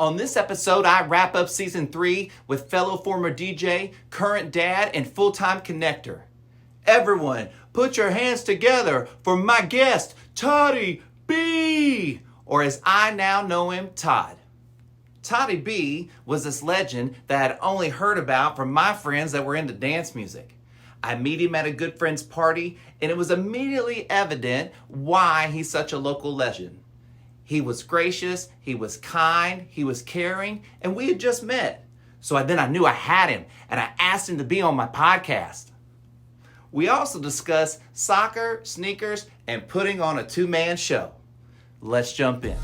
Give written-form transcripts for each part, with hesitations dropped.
On this episode, I wrap up season 3 with fellow former DJ, current dad, and full-time connector. Everyone, put your hands together for my guest, Toddy B, or as I now know him, Todd. Toddy B was this legend that I'd only heard about from my friends that were into dance music. I meet him at a good friend's party, and it was immediately evident why he's such a local legend. He was gracious, he was kind, he was caring, and we had just met. So then I knew I had him, and I asked him to be on my podcast. We also discussed soccer, sneakers, and putting on a two-man show. Let's jump in.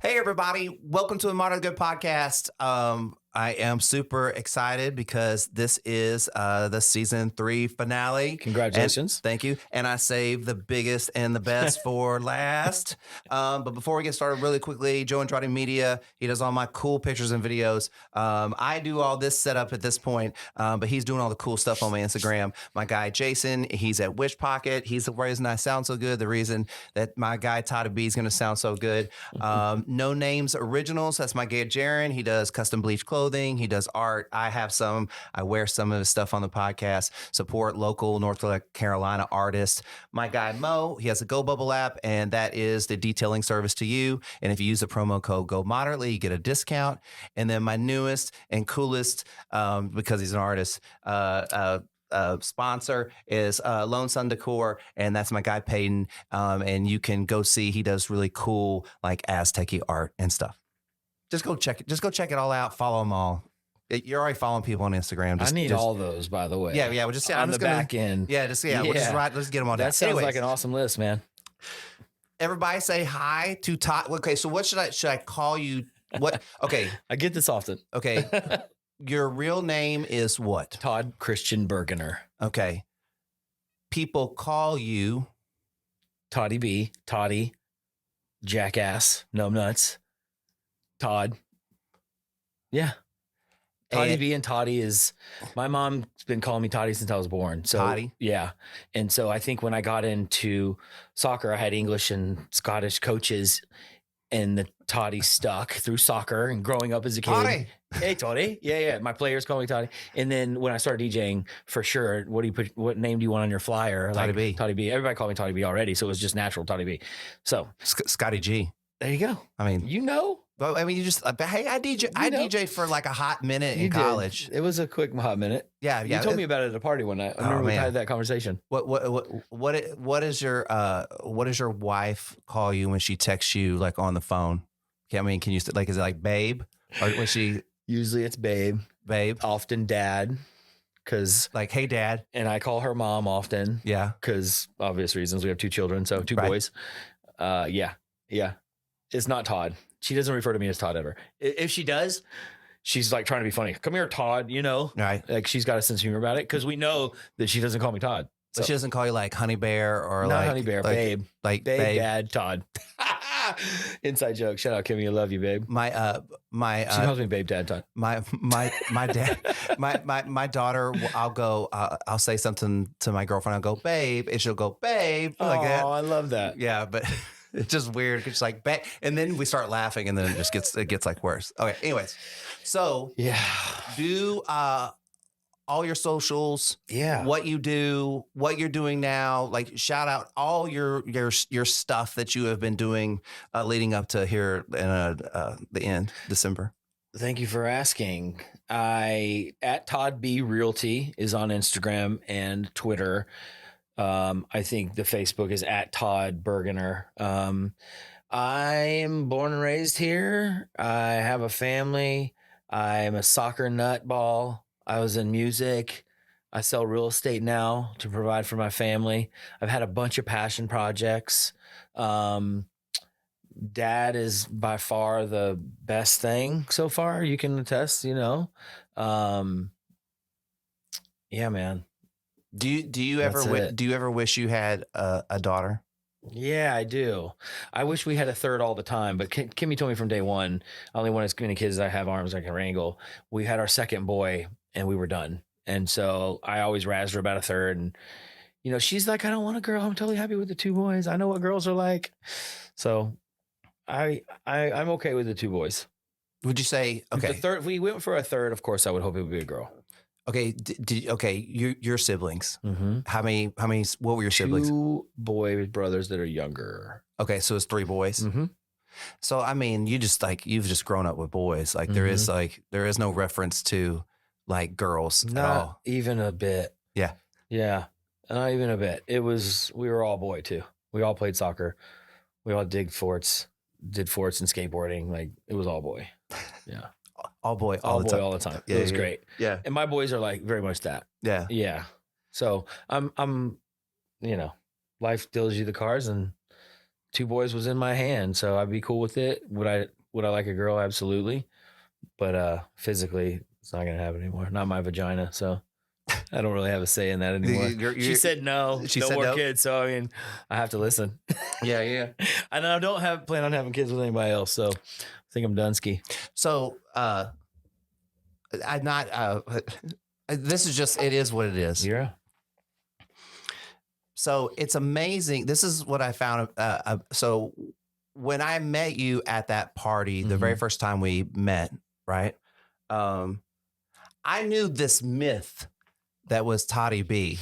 Hey everybody, welcome to the Modern Good Podcast. I am super excited because this is the season 3 finale. Congratulations. And thank you. And I saved the biggest and the best for last. But before we get started really quickly, Joe Andrade Media, he does all my cool pictures and videos. I do all this setup at this point, but he's doing all the cool stuff on my Instagram. My guy Jason, he's at Wish Pocket. He's the reason I sound so good, the reason that my guy Toddy B is going to sound so good. No Names Originals, that's my guy Jaron. He does custom bleach clothing. He does art. I have some. I wear some of his stuff on the podcast. Support local North Carolina artists. My guy Mo, he has a Go Bubble app, and that is the detailing service to you. And if you use the promo code Go Moderately, you get a discount. And then my newest and coolest, because he's an artist, sponsor is Lone Sun Decor, and that's my guy Peyton. And you can go see, he does really cool like Aztec-y art and stuff. Just go check it. Just go check it all out. Follow them all. You're already following people on Instagram. I need all those, by the way. Yeah. We'll just on the back end. Yeah, we'll just write. Let's get them on. That sounds like an awesome list, man. Everybody say hi to Todd. Okay, so what should I call you? What? Okay, I get this often. Okay, your real name is what? Todd Christian Bergener. Okay, people call you Toddy B, Toddy, Jackass, Numbnuts. Todd. Yeah. Toddy B and Toddy is, my mom's been calling me Toddy since I was born. So, Toddy? Yeah. And so I think when I got into soccer, I had English and Scottish coaches, and the Toddy stuck through soccer and growing up as a kid. Toddy. Hey, Toddy. Yeah. My players call me Toddy. And then when I started DJing, for sure, what name do you want on your flyer? Toddy B. Toddy B. Everybody called me Toddy B already. So it was just natural, Toddy B. So Scotty G. There you go. I mean, you know. Well, I mean, you just, hey, I DJ'd for like a hot minute in college. It was a quick hot minute. Yeah. You told me about it at a party one night. I remember we had that conversation. What is your wife call you when she texts you like on the phone? I mean, can you like, is it like babe, or when she? Usually it's babe. Often dad, because like, hey dad. And I call her mom often. Yeah, because obvious reasons. We have 2 children, so 2 boys. Yeah. It's not Todd. She doesn't refer to me as Todd ever. If she does, she's like trying to be funny. Come here, Todd, Right. Like she's got a sense of humor about it because we know that she doesn't call me Todd. So she doesn't call you like Honey Bear or not Honey Bear, babe. Like babe, dad, Todd. Inside joke. Shout out, Kimmy. I love you, babe. She calls me babe, dad, Todd. My dad, my daughter, I'll say something to my girlfriend. I'll go, babe, and she'll go, babe. Like that. I love that. Yeah, but it's just weird. It's like, and then we start laughing, and then it gets like worse. Okay. Anyways, so yeah, do all your socials, yeah, what you do, what you're doing now, like shout out all your stuff that you have been doing leading up to here in the end, December. Thank you for asking. At Todd B Realty is on Instagram and Twitter. I think the Facebook is at Todd Bergener. I am born and raised here. I have a family. I'm a soccer nutball. I was in music. I sell real estate now to provide for my family. I've had a bunch of passion projects. dad is by far the best thing so far. You can attest, yeah, man. Do you ever wish you had a daughter? Yeah, I do. I wish we had a third all the time, but Kimmy told me from day one, I only want as many kids as I have arms I can wrangle. We had our second boy and we were done. And so I always razzed her about a third. And, she's like, I don't want a girl. I'm totally happy with the 2 boys. I know what girls are like. So I'm okay with the 2 boys. Would you say, okay. If we went for a third, of course, I would hope it would be a girl. Okay. Your siblings. Mm-hmm. How many, what were your siblings? 2 boy brothers that are younger. Okay. So it's 3 boys. Mm-hmm. So, I mean, you've just grown up with boys. Like there is no reference to like girls at all. Not even a bit. Yeah. Yeah. Not even a bit. We were all boy too. We all played soccer. We all did forts and skateboarding. Like it was all boy. Yeah. All boy all the time. Yeah, it was great. Yeah. And my boys are like very much that. Yeah. Yeah. So I'm life deals you the cards and 2 boys was in my hand. So I'd be cool with it. Would I like a girl? Absolutely. But physically it's not going to happen anymore. Not my vagina. So I don't really have a say in that anymore. She said no. She no said more no? kids. So I mean, I have to listen. Yeah. And I don't plan on having kids with anybody else. So I think I'm done ski. So I'm not. This is just. It is what it is. Yeah. So it's amazing. This is what I found. So when I met you at that party, the very first time we met, right? I knew this myth that was Toddy B,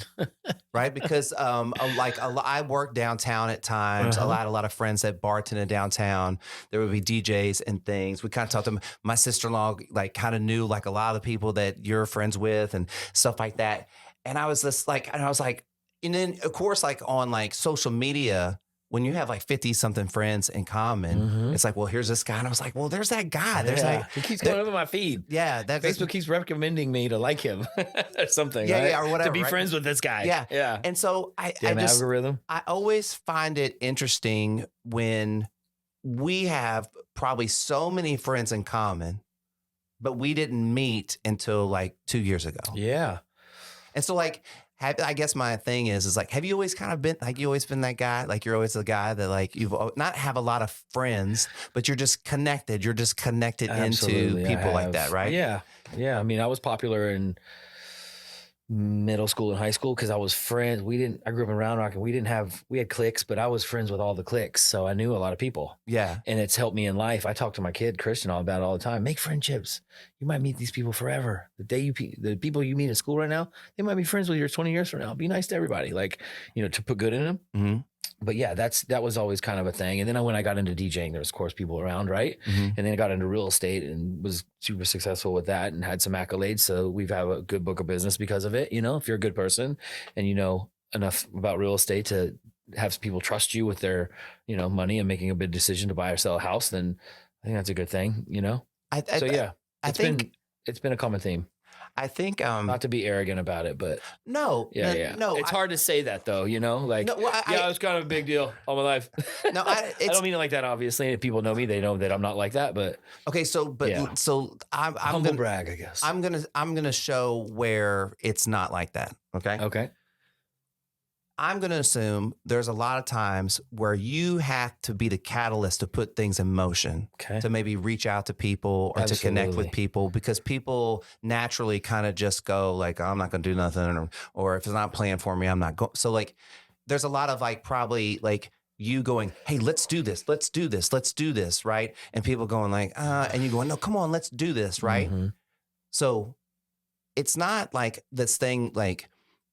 right? Because I worked downtown at times. Uh-huh. I had a lot of friends that bartended downtown. There would be DJs and things. We kind of talked to them. My sister-in-law like kind of knew like a lot of the people that you're friends with and stuff like that. And I was just like, and then of course, like on like social media, when you have like 50 something friends in common, it's like, well, here's this guy. And I was like, well, there's that guy. There's he keeps going over my feed. Yeah. Facebook keeps recommending me to like him or something. Yeah, right? yeah, or whatever. To be friends with this guy. Yeah. Yeah. And so I algorithm. I always find it interesting when we have probably so many friends in common, but we didn't meet until like 2 years ago. Yeah. And so like, I guess my thing is like, have you always kind of been like, you always been that guy? Like you're always the guy that like, you've not have a lot of friends, but you're just connected. You're just connected Absolutely, into people like that, right? Yeah. Yeah. I mean, I was popular in middle school and high school because I was friends. I grew up in Round Rock and we had cliques, but I was friends with all the cliques. So I knew a lot of people. Yeah. And it's helped me in life. I talk to my kid, Christian, all about it all the time. Make friendships. You might meet these people forever. The people you meet at school right now, they might be friends with you 20 years from now. Be nice to everybody. Like, to put good in them. Mm-hmm. But yeah, that was always kind of a thing. And then when I got into DJing, there was of course people around, right? Mm-hmm. And then I got into real estate and was super successful with that and had some accolades. So we've had a good book of business because of it. If you're a good person and you know enough about real estate to have people trust you with their, money and making a big decision to buy or sell a house, then I think that's a good thing, it's been a common theme. I think not to be arrogant about it, but no. It's hard to say that though, like it's kind of a big deal all my life. No, I don't mean it like that. Obviously, if people know me, they know that I'm not like that. But okay, so I'm humble gonna brag, I guess. I'm gonna show where it's not like that. Okay. Okay. I'm going to assume there's a lot of times where you have to be the catalyst to put things in motion, to maybe reach out to people or to connect with people, because people naturally kind of just go like, oh, I'm not going to do nothing. Or if it's not playing for me, I'm not going. So like, there's a lot of like, probably like you going, hey, let's do this. Let's do this. Let's do this. Right. And people going like, and you going, no, come on, let's do this. Right. Mm-hmm. So it's not like this thing, like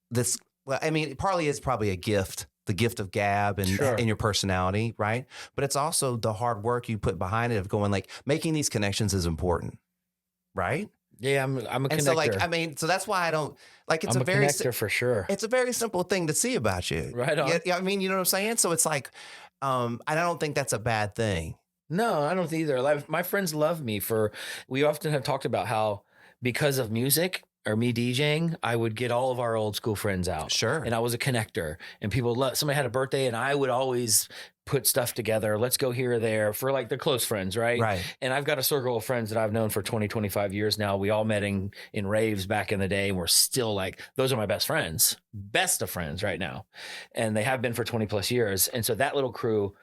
this. Well, I mean, it partly is probably a gift, the gift of gab and your personality, right? But it's also the hard work you put behind it of going like making these connections is important, right? Yeah, I'm a connector. And so like, I mean, so that's why I don't like, it's I'm a very connector for sure. It's a very simple thing to see about you. Right on. Yeah, I mean, you know what I'm saying? So it's like, I don't think that's a bad thing. No, I don't either. Like, my friends love me we often have talked about how because of music, or me DJing, I would get all of our old school friends out. Sure. And I was a connector, and somebody had a birthday, and I would always put stuff together. Let's go here or there for like the close friends. Right. Right. And I've got a circle of friends that I've known for 20, 25 years now. We all met in raves back in the day. And we're still like, those are my best of friends right now. And they have been for 20 plus years. And so that little crew,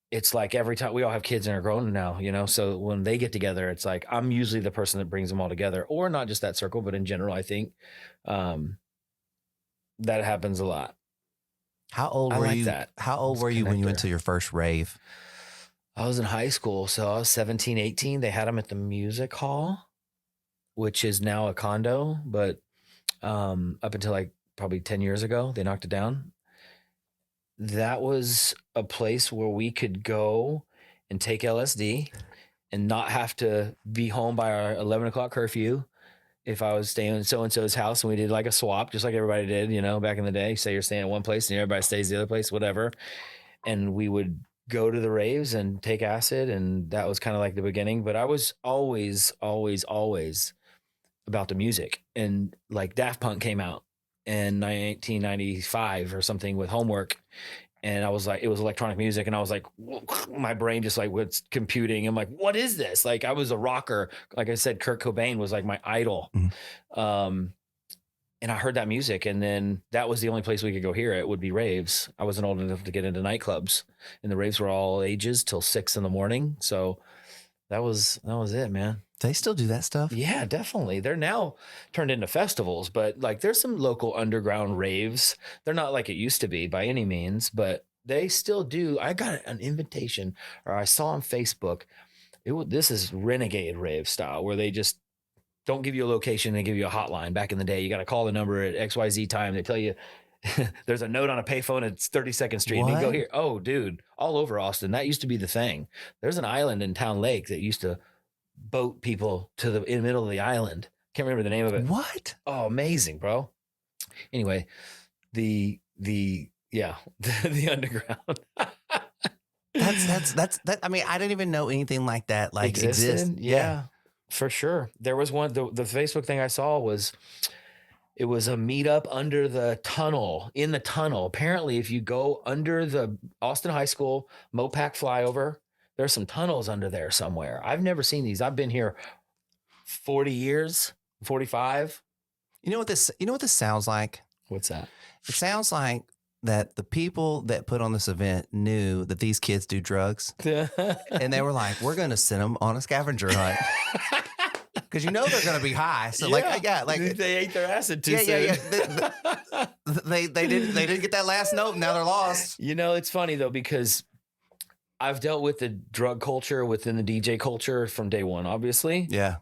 it's like every time we all have kids and are grown now, so when they get together, it's like, I'm usually the person that brings them all together, or not just that circle, but in general, I think, that happens a lot. How old were you? How old were you when you went to your first rave? I was in high school. So I was 17, 18. They had them at the music hall, which is now a condo, but, up until like probably 10 years ago, they knocked it down. That was a place where we could go and take LSD and not have to be home by our 11 o'clock curfew. If I was staying in so-and-so's house and we did like a swap, just like everybody did, back in the day, say you're staying at one place and everybody stays the other place, whatever. And we would go to the raves and take acid. And that was kind of like the beginning, but I was always, always, always about the music. And like Daft Punk came out in 1995 or something with Homework. And I was like, it was electronic music. And I was like, my brain just like was computing. I'm like, what is this? Like, I was a rocker. Like I said, Kurt Cobain was like my idol. Mm-hmm. And I heard that music. And then that was the only place we could go hear it would be raves. I wasn't old enough to get into nightclubs. And the raves were all ages till 6 a.m. So that was it, man. They still do that stuff? Yeah, definitely. They're now turned into festivals, but like there's some local underground raves. They're not like it used to be by any means, but they still do. I got an invitation, or I saw on Facebook. This is renegade rave style, where they just don't give you a location. They give you a hotline. Back in the day, you got to call the number at XYZ time. They tell you there's a note on a payphone at 32nd Street. And you go here. Oh, dude, all over Austin. That used to be the thing. There's an island in Town Lake that used to boat people in the middle of the island. Can't remember the name of it. What? Oh, amazing, bro. Anyway, the underground. that's I mean, I didn't even know anything like that existed. Yeah, for sure. There was one, the Facebook thing I saw it was a meetup under in the tunnel. Apparently, if you go under the Austin High School Mopac flyover, there's some tunnels under there somewhere. I've never seen these. I've been here 40 years, 45. You know what this sounds like? What's that? It sounds like that the people that put on this event knew that these kids do drugs. And they were like, we're going to send them on a scavenger hunt. Because they're going to be high. So they ate their acid too soon. Yeah. They didn't get that last note, and now they're lost. It's funny though, because I've dealt with the drug culture within the DJ culture from day one, obviously. Yeah.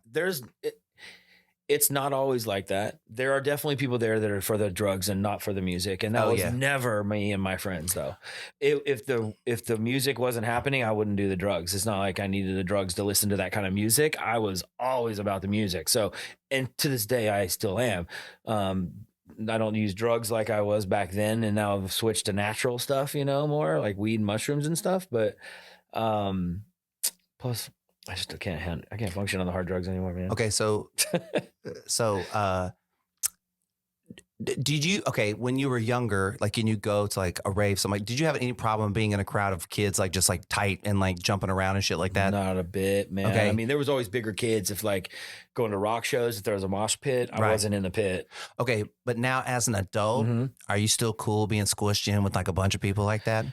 It's not always like that. There are definitely people there that are for the drugs and not for the music. And that was never me and my friends though. If the music wasn't happening, I wouldn't do the drugs. It's not like I needed the drugs to listen to that kind of music. I was always about the music. So, and to this day, I still am. I don't use drugs like I was back then, and now I've switched to natural stuff, more like weed and mushrooms and stuff. But plus, I can't function on the hard drugs anymore, man. Okay, so did you when you were younger, like, and you go to like a rave, something, did you have any problem being in a crowd of kids, like just like tight and like jumping around and shit like that? Not a bit, man. Okay. I mean, there was always bigger kids. If like going to rock shows, if there was a mosh pit, I wasn't in the pit. Okay, but now as an adult, are you still cool being squished in with like a bunch of people like that?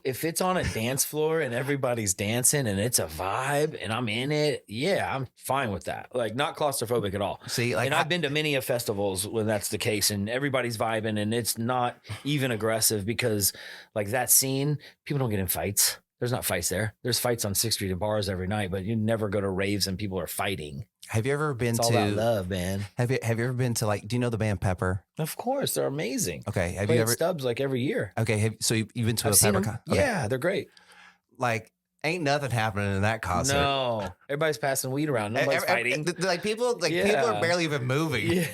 If it's on a dance floor and everybody's dancing and it's a vibe and I'm in it, I'm fine with that. Like, not claustrophobic at all. See, like, and I've been to many of festivals when that's the case and everybody's vibing and it's not even aggressive, because like that scene, people don't get in fights. There's not fights there. There's fights on 6th Street and bars every night, but you never go to raves and people are fighting. Have you ever been it's to all about love, man? Have you ever been to, like, do you know the band Pepper? Of course, they're amazing. Okay, have Play you at ever Stubbs like every year? Okay, so you've been to I've a seen Pepper? them. Okay. Yeah, they're great. Like, ain't nothing happening in that concert. No, everybody's passing weed around. Nobody's fighting. Like people are barely even moving. Yeah.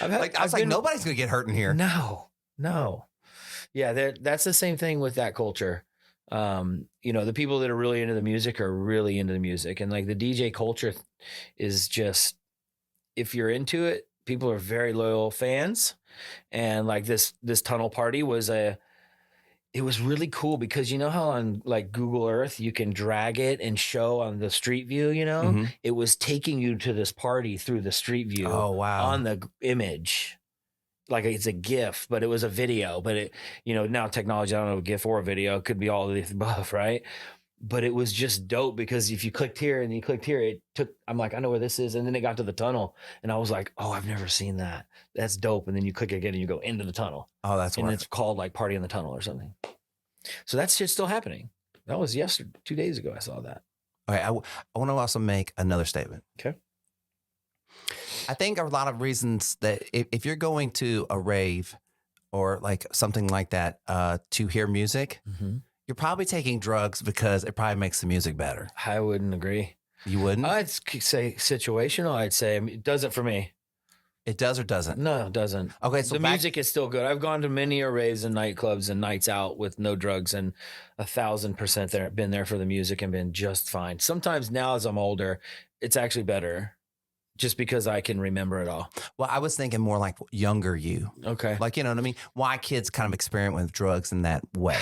I was like, nobody's gonna get hurt in here. No. Yeah, that's the same thing with that culture. The people that are really into the music are really into the music, and like the DJ culture is just, if you're into it, people are very loyal fans. And like this tunnel party was it was really cool because you know how on like Google Earth you can drag it and show on the street view, it was taking you to this party through the street view on the image. Like it's a GIF, but it was a video. But it, now technology, I don't know, a GIF or a video, it could be all of the above, right? But it was just dope because if you clicked here and you clicked here, I'm like, I know where this is. And then it got to the tunnel and I was like, oh, I've never seen that. That's dope. And then you click again and you go into the tunnel. Oh, that's and it's called like Party in the Tunnel or something. So that shit's still happening. That was 2 days ago. I saw that. Okay. I want to also make another statement. Okay. I think a lot of reasons that if you're going to a rave or like something like that to hear music, you're probably taking drugs because it probably makes the music better. I wouldn't agree. You wouldn't? I'd say situational. I'd say it does it for me. It does or doesn't? No, it doesn't. Okay, so the music is still good. I've gone to many raves and nightclubs and nights out with no drugs, and 1,000% there. Been there for the music and been just fine. Sometimes now, as I'm older, it's actually better, just because I can remember it all. Well, I was thinking more like younger you. Okay, like you know what I mean. Why kids kind of experiment with drugs in that way,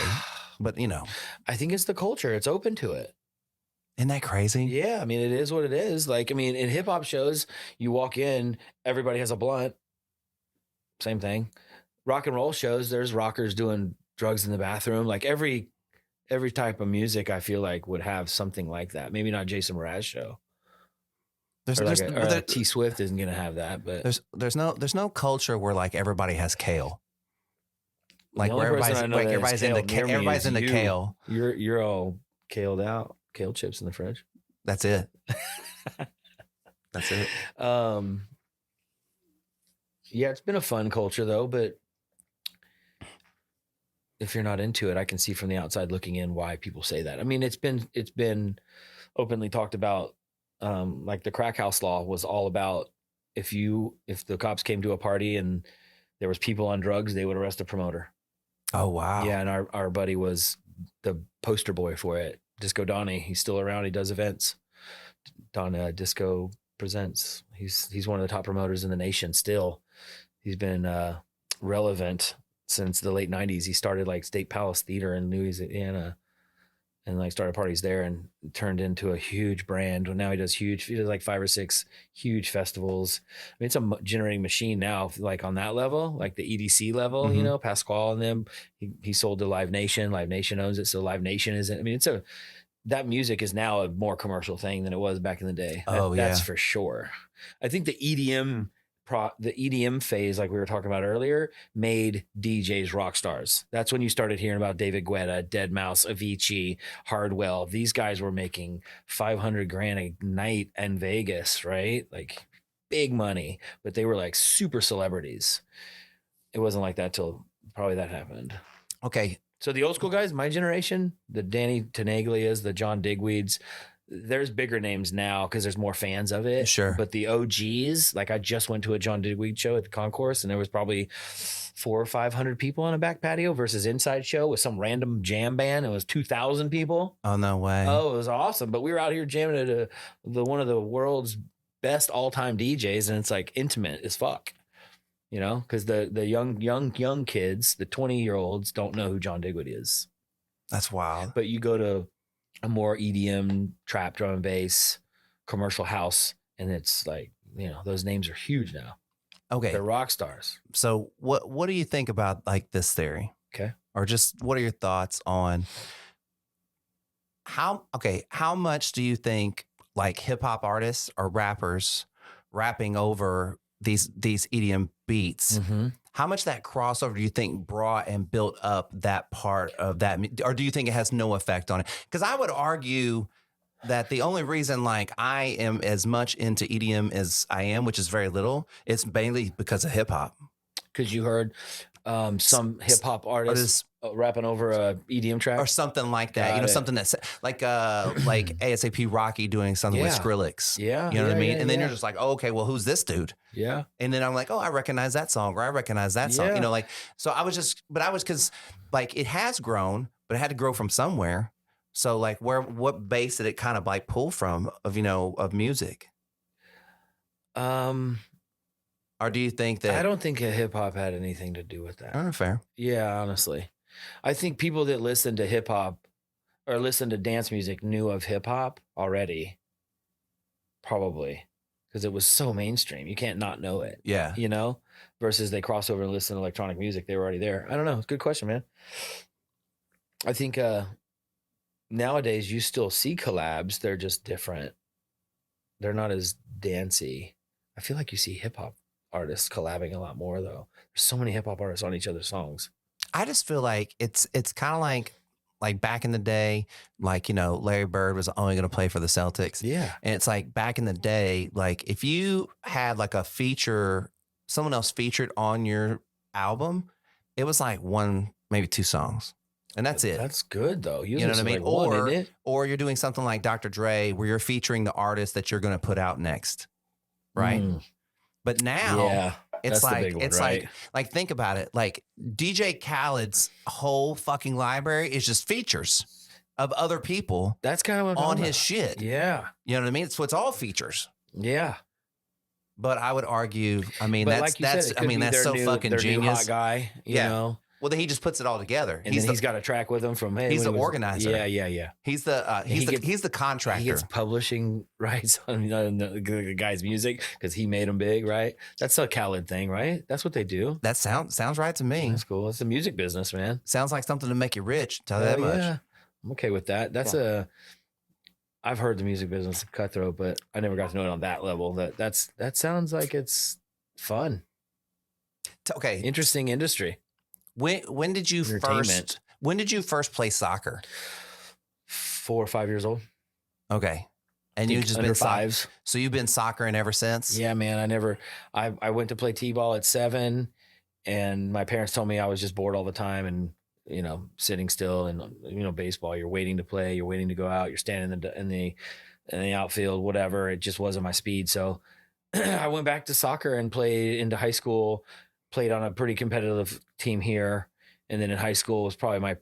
but I think it's the culture. It's open to it. Isn't that crazy? Yeah, I mean, it is what it is. Like, I mean, in hip hop shows, you walk in, everybody has a blunt. Same thing. Rock and roll shows, there's rockers doing drugs in the bathroom. Like every type of music, I feel like would have something like that. Maybe not Jason Mraz's show. T Swift isn't gonna have that, but there's no culture where like everybody has kale. Like where everybody's into kale. You're all kaled out. Kale chips in the fridge. That's it. That's it. Yeah, it's been a fun culture though, but if you're not into it, I can see from the outside looking in why people say that. I mean, it's been openly talked about. Like the crack house law was all about if the cops came to a party and there was people on drugs, they would arrest the promoter. Oh wow. Yeah, and our buddy was the poster boy for it. Disco Donnie, he's still around. He does events. Disco Presents. He's one of the top promoters in the nation still. He's been relevant since the late 90s. He started like State Palace Theater in Louisiana and like started parties there and turned into a huge brand. Now he does like 5 or 6 huge festivals. I mean, it's a generating machine now, like on that level, like the EDC level, Pasquale and them. He sold to Live Nation. Live Nation owns it. So Live Nation isn't, I mean, that music is now a more commercial thing than it was back in the day. That's for sure. I think the EDM phase, like we were talking about earlier, made DJs rock stars. That's when you started hearing about David Guetta, Deadmau5, Avicii, Hardwell. These guys were making $500,000 a night in Vegas, right? Like big money, but they were like super celebrities. It wasn't like that till probably that happened. Okay. So the old school guys, my generation, the Danny Tenaglias, the John Digweeds, there's bigger names now because there's more fans of it. Sure. But the OGs, like I just went to a John Digweed show at the Concourse and there was probably 400 or 500 people on a back patio versus inside show with some random jam band. It was 2,000 people. Oh, no way. Oh, it was awesome. But we were out here jamming at one of the world's best all-time DJs and it's like intimate as fuck. Because the young kids, the 20-year-olds don't know who John Digweed is. That's wild. But you go to a more EDM, trap, drum and bass, commercial house, and it's like, those names are huge now. Okay. They're rock stars. So what do you think about like this theory? Okay. Or just what are your thoughts on how much do you think like hip hop artists or rappers rapping over these EDM beats, how much that crossover do you think brought and built up that part of that? Or do you think it has no effect on it? Because I would argue that the only reason like I am as much into EDM as I am, which is very little, it's mainly because of hip hop. Because you heard some hip hop artists rapping over a EDM track or something like that. Something that's like ASAP Rocky doing something with Skrillex. Yeah, you know what I mean. And then you're just like, oh, okay, well, who's this dude? Yeah. And then I'm like, oh, I recognize that song, or I recognize that song. Yeah. So I was because like it has grown, but it had to grow from somewhere. So like what base did it kind of like pull from of music? Or do you think I that? don't think hip hop had anything to do with that. Oh, fair. Yeah, honestly. I think people that listen to hip hop or listen to dance music knew of hip hop already. Probably. Because it was so mainstream. You can't not know it. Yeah. You know? Versus they cross over and listen to electronic music. They were already there. I don't know. It's a good question, man. I think nowadays you still see collabs. They're just different. They're not as dancey. I feel like you see hip hop artists collabing a lot more though. There's so many hip hop artists on each other's songs. I just feel like it's kind of like back in the day, like, Larry Bird was only going to play for the Celtics. Yeah. And it's like back in the day, like if you had like a feature, someone else featured on your album, it was like one, maybe two songs. And that's it. That's good though. You know what I mean? Like one, isn't it? Or you're doing something like Dr. Dre where you're featuring the artist that you're going to put out next. Right. But now it's like, like think about it. Like DJ Khaled's whole fucking library is just features of other people. That's kind of what on his shit. Yeah. You know what I mean? So it's all features. Yeah. But I would argue, I mean, that's so fucking genius. New hot guy, you know. Well, then he just puts it all together. And he's got a track with him from. Hey, he's the organizer. Yeah. He's the contractor. He gets publishing rights on the guy's music because he made him big, right? That's a Khaled thing, right? That's what they do. That sounds right to me. That's cool. It's the music business, man. Sounds like something to make you rich. Tell you that much. Yeah, I'm okay with that. I've heard the music business is cutthroat, but I never got to know it on that level. That sounds like it's fun. Okay, interesting industry. When did you first play soccer? 4 or 5 years old. Okay. And you've just been fives. So you've been soccering ever since? Yeah, man. I went to play T-ball at 7 and my parents told me I was just bored all the time and, sitting still and, baseball, you're waiting to play, you're waiting to go out, you're standing in the outfield, whatever. It just wasn't my speed. So I went back to soccer and played into high school, played on a pretty competitive team here. And then in high school was probably my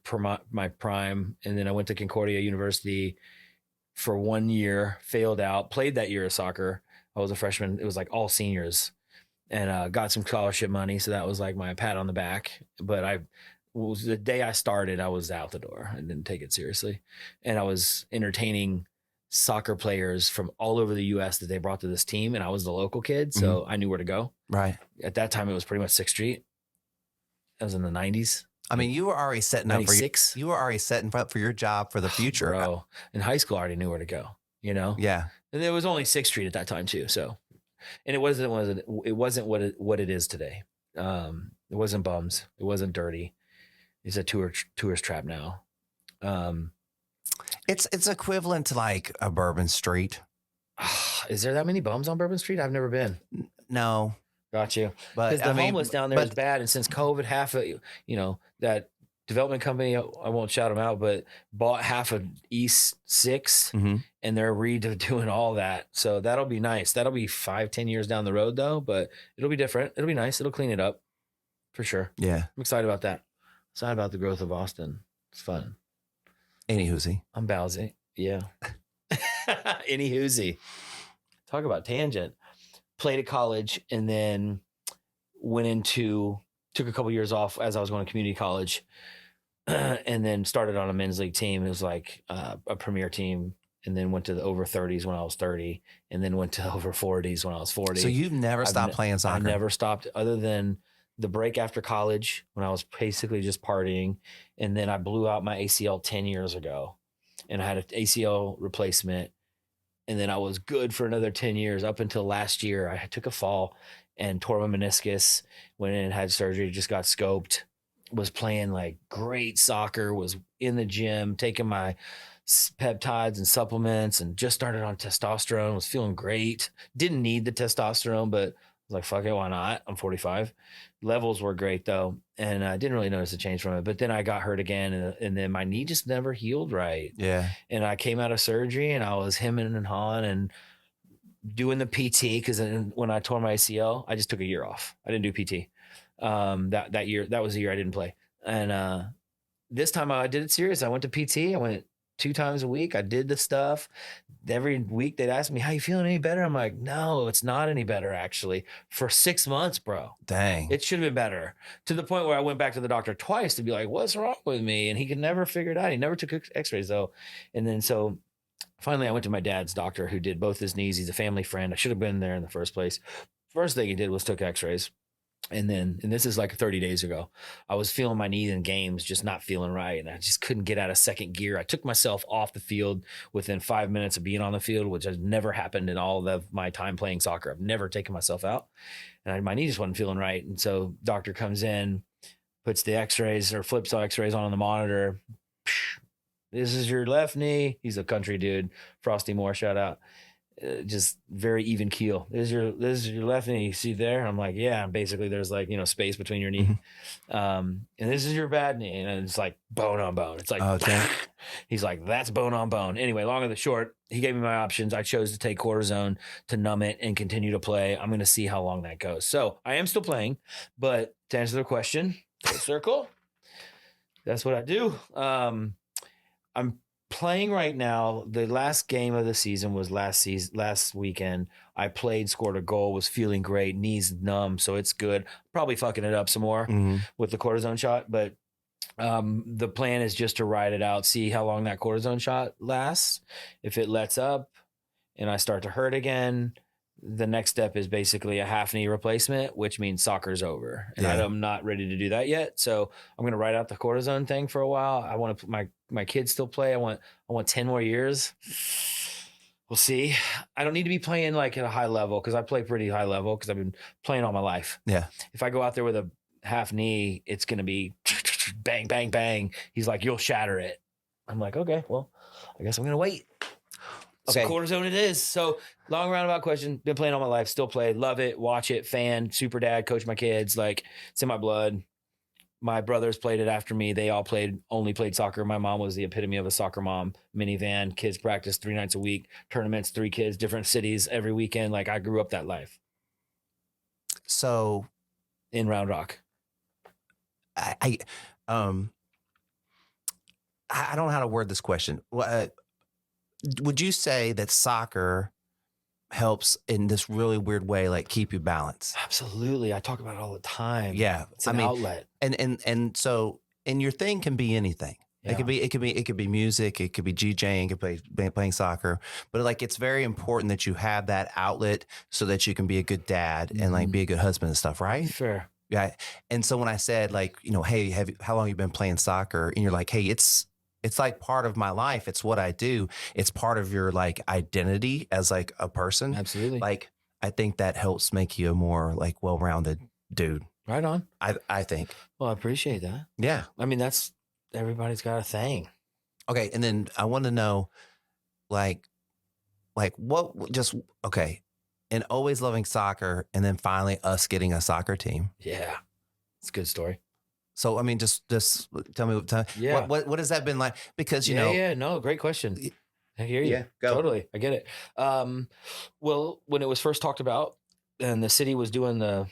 prime. And then I went to Concordia University for 1 year, failed out, played that year of soccer. I was a freshman. It was like all seniors and got some scholarship money. So that was like my pat on the back. But the day I started, I was out the door. I didn't take it seriously. And I was entertaining soccer players from all over the US that they brought to this team. And I was the local kid. So I knew where to go. Right. At that time, it was pretty much 6th Street. That was in the 90s. I mean, you were already setting up for your job for the future. Bro, in high school, I already knew where to go, Yeah. And it was only 6th Street at that time too. So, and it wasn't what it is today. It wasn't bums. It wasn't dirty. It's a tourist trap now. It's equivalent to like a Bourbon Street. Is there that many bums on Bourbon Street? I've never been. No. Got you. But the homeless down there is bad. And since COVID, half of, that development company, I won't shout them out, but bought half of East 6 and they're redoing all that. So that'll be nice. That'll be 5-10 years down the road though, but it'll be different. It'll be nice. It'll clean it up for sure. Yeah. I'm excited about that. Excited about the growth of Austin. It's fun. Any hoozy. I'm Bowsy. Yeah. Any hoozy. Talk about tangent. Played at college and then took a couple years off as I was going to community college and then started on a men's league team. It was like a premier team and then went to the over 30s when I was 30 and then went to over 40s when I was 40. So you've never stopped playing soccer? I never stopped other than the break after college when I was basically just partying. And then I blew out my ACL 10 years ago and I had an ACL replacement. And then I was good for another 10 years up until last year. I took a fall and tore my meniscus, went in and had surgery, just got scoped, was playing like great soccer, was in the gym, taking my peptides and supplements and just started on testosterone, was feeling great. Didn't need the testosterone, but I was like, fuck it, why not? I'm 45. Levels were great though. And I didn't really notice a change from it. But then I got hurt again and then my knee just never healed right. Yeah. And I came out of surgery and I was hemming and hawing and doing the PT because when I tore my ACL, I just took a year off. I didn't do PT. That year, that was the year I didn't play. And this time I did it serious. I went to PT. I went 2 times a week. I did the stuff. Every week they'd ask me, how you feeling, any better? I'm like, no, it's not any better, actually. For 6 months, bro. Dang. It should have been better, to the point where I went back to the doctor twice to be like, what's wrong with me? And he could never figure it out. He never took x-rays though. And then so finally I went to my dad's doctor, who did both his knees. He's a family friend. I should have been there in the first place. First thing he did was took x-rays. And this is like 30 days ago, I was feeling my knee in games, just not feeling right. And I just couldn't get out of second gear. I took myself off the field within 5 minutes of being on the field, which has never happened in all of my time playing soccer. I've never taken myself out, and my knee just wasn't feeling right. And so doctor comes in, puts the x-rays or flips the x-rays on the monitor. This is your left knee. He's a country dude. Frosty Moore, shout out. Just very even keel. This is your left knee. You see there? I'm like, yeah. And basically there's like, space between your knee. And this is your bad knee. And it's like bone on bone. It's like, okay. He's like, that's bone on bone. Anyway, long and the short, he gave me my options. I chose to take cortisone to numb it and continue to play. I'm going to see how long that goes. So I am still playing, but to answer the question, circle, that's what I do. I'm playing right now. The last game of the season was last weekend. I played, scored a goal, was feeling great, knees numb, so it's good. Probably fucking it up some more with the cortisone shot, but the plan is just to ride it out, see how long that cortisone shot lasts. If it lets up and I start to hurt again, the next step is basically a half knee replacement, which means soccer's over. And I'm not ready to do that yet. So I'm going to ride out the cortisone thing for a while. I want to put my kids still play. I want 10 more years. We'll see. I don't need to be playing like at a high level, because I play pretty high level because I've been playing all my life. Yeah. If I go out there with a half knee, it's going to be bang, bang, bang. He's like, you'll shatter it. I'm like, okay, well, I guess I'm going to wait. Okay. So cortisone it is. So long roundabout question. Been playing all my life. Still play. Love it. Watch it. Fan. Super dad. Coach my kids. Like, it's in my blood. My brothers played it after me. They all only played soccer. My mom was the epitome of a soccer mom. Minivan. Kids practice 3 nights a week. Tournaments, 3 kids, different cities every weekend. Like, I grew up that life. So in Round Rock. I don't know how to word this question. Would you say that soccer helps in this really weird way, like keep you balanced? Absolutely. I talk about it all the time. Yeah. It's an outlet. And so, and your thing can be anything. Yeah. It could be music. It could be DJing. It could be playing soccer. But like, it's very important that you have that outlet so that you can be a good dad and like be a good husband and stuff, right? Sure. Yeah. And so when I said like, hey, how long have you been playing soccer? And you're like, hey, it's like part of my life. It's what I do. It's part of your like identity as like a person. Absolutely. Like, I think that helps make you a more like well-rounded dude. Right on. I think. Well, I appreciate that. Yeah. I mean, everybody's got a thing. Okay. And then I want to know like what and always loving soccer, and then finally us getting a soccer team. Yeah. It's a good story. So, I mean, just tell me what has that been like? Because, no, great question. I hear you. Yeah, go. Totally. I get it. Well, when it was first talked about and the city was doing where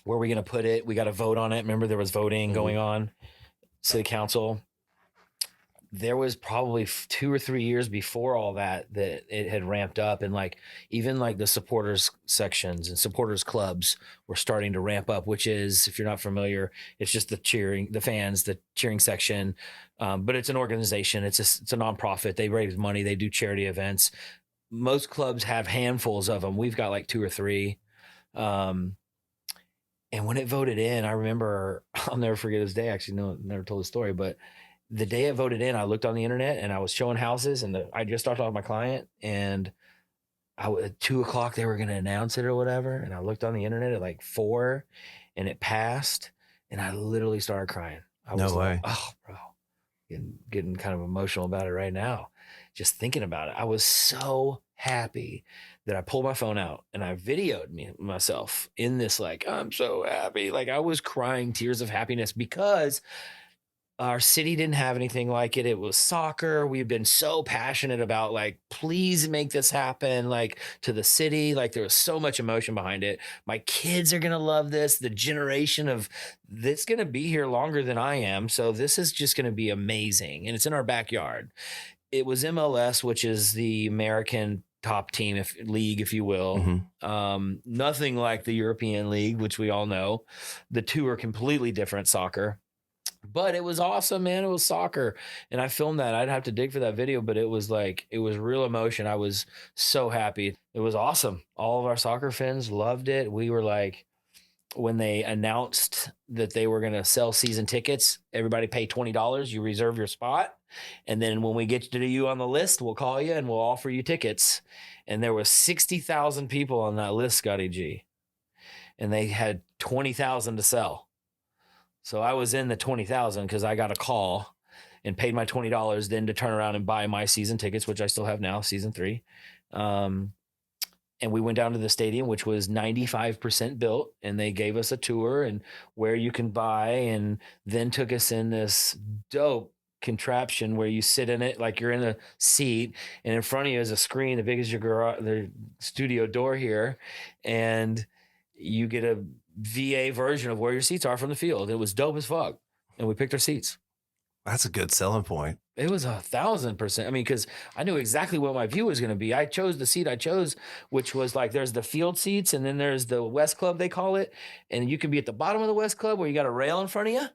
are we going to put it? We got to vote on it. Remember there was voting going on, city council. There was probably 2 or 3 years before all that it had ramped up, and like even like the supporters sections and supporters clubs were starting to ramp up, which is, if you're not familiar, it's just the fans, the cheering section. But it's an organization. It's a nonprofit. They raise money. They do charity events. Most clubs have handfuls of them. We've got like 2 or 3. And when it voted in, I remember, I'll never forget this day. Actually, no, never told the story, but the day it voted in, I looked on the internet and I was showing houses, and I just started off my client, and at 2:00 they were going to announce it or whatever. And I looked on the internet at like 4 and it passed, and I literally started crying. I was like, oh, bro, getting kind of emotional about it right now. Just thinking about it. I was so happy that I pulled my phone out and I videoed myself in this, like, I'm so happy. Like, I was crying tears of happiness because our city didn't have anything like it. It was soccer. We've been so passionate about like, please make this happen, like to the city. Like, there was so much emotion behind it. My kids are going to love this. The generation of that's going to be here longer than I am. So this is just going to be amazing. And it's in our backyard. it was MLS, which is the American top team, league, if you will. Nothing like the European League, which we all know. The two are completely different soccer. But it was awesome, man. It was soccer. And I filmed that. I'd have to dig for that video, but it was real emotion. I was so happy. It was awesome. All of our soccer fans loved it. We were like, when they announced that they were going to sell season tickets, everybody pay $20. You reserve your spot. And then when we get to you on the list, we'll call you and we'll offer you tickets. And there was 60,000 people on that list, Scotty G. And they had 20,000 to sell. So I was in the 20,000 because I got a call and paid my $20 then to turn around and buy my season tickets, which I still have now, season 3. And we went down to the stadium, which was 95% built, and they gave us a tour and where you can buy, and then took us in this dope contraption where you sit in it like you're in a seat, and in front of you is a screen, the big as your garage, the studio door here, and you get a VA version of where your seats are from the field. It was dope as fuck. And we picked our seats. That's a good selling point. It was 1,000%. I mean, because I knew exactly what my view was going to be. I chose the seat I chose, which was like, there's the field seats, and then there's the West Club, they call it. And you can be at the bottom of the West Club where you got a rail in front of you,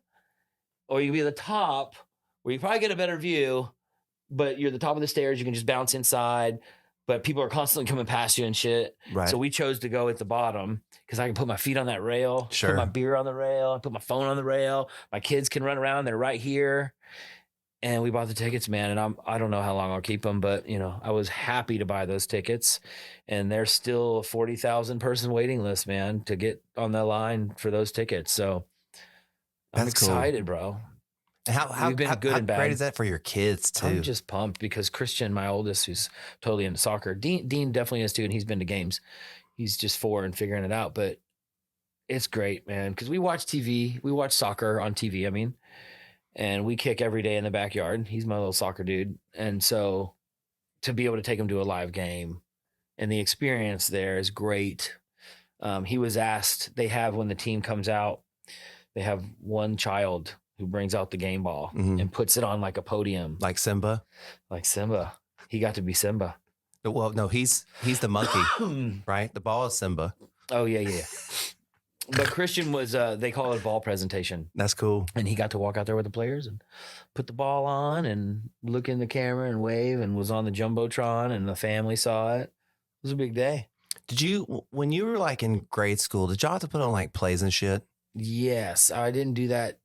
or you can be at the top where you probably get a better view, but you're at the top of the stairs. You can just bounce inside. But people are constantly coming past you and shit. Right. So we chose to go at the bottom because I can put my feet on that rail, Sure. put my beer on the rail, put my phone on the rail. My kids can run around. They're right here. And we bought the tickets, man. And I don't know how long I'll keep them, but I was happy to buy those tickets. And there's still a 40,000 person waiting list, man, to get on the line for those tickets. So I'm excited, bro. How We've been good and bad. Great is that for your kids too? I'm just pumped because Christian, my oldest, who's totally into soccer, Dean definitely is too, and he's been to games. He's just 4 and figuring it out, but it's great, man. Because we watch TV, we watch soccer on TV. I mean, and we kick every day in the backyard. He's my little soccer dude, and so to be able to take him to a live game, and the experience there is great. He was asked. They have, when the team comes out, they have one child who brings out the game ball and puts it on like a podium. Like Simba? Like Simba. He got to be Simba. Well, no, he's the monkey, right? The ball is Simba. Oh, yeah. But Christian was, they call it a ball presentation. That's cool. And he got to walk out there with the players and put the ball on and look in the camera and wave, and was on the Jumbotron, and the family saw it. It was a big day. Did you, when you were like in grade school, did y'all have to put on like plays and shit? Yes. I didn't do that.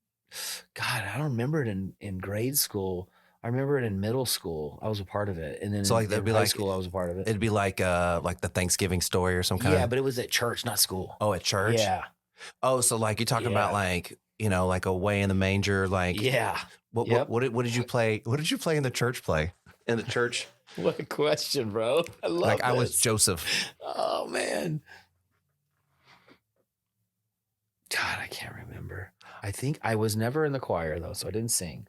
God, I don't remember it in grade school. I remember it in middle school. I was a part of it. And then in high school, I was a part of it. It'd be like the Thanksgiving story or some kind of. Yeah, but it was at church, not school. Oh, at church? Yeah. Oh, so like you're talking about like, like Away in the Manger, like. Yeah. What did you play? What did you play in the church play? In the church? What a question, bro. I love like this. I was Joseph. Oh, man. God, I can't remember. I think I was never in the choir though, so I didn't sing.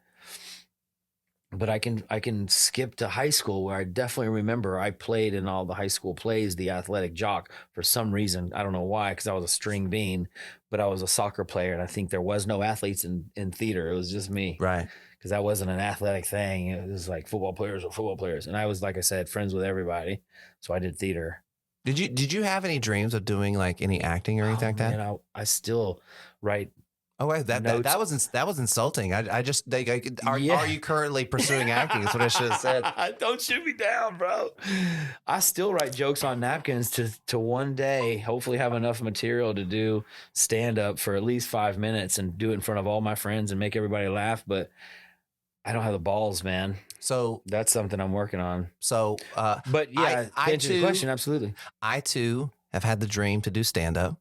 But I can skip to high school, where I definitely remember I played in all the high school plays, the athletic jock, for some reason. I don't know why, because I was a string bean, but I was a soccer player, and I think there was no athletes in theater. It was just me. Right. Because that wasn't an athletic thing. It was like football players or football players. And I was, like I said, friends with everybody. So I did theater. Did you have any dreams of doing like any acting or anything like that? Man, I still write. Oh wait, that was insulting. Are you currently pursuing acting? That's what I should have said. Don't shoot me down, bro. I still write jokes on napkins to one day hopefully have enough material to do stand up for at least 5 minutes and do it in front of all my friends and make everybody laugh. But I don't have the balls, man. So that's something I'm working on. So, but yeah, to answer the question, absolutely. I too have had the dream to do stand up,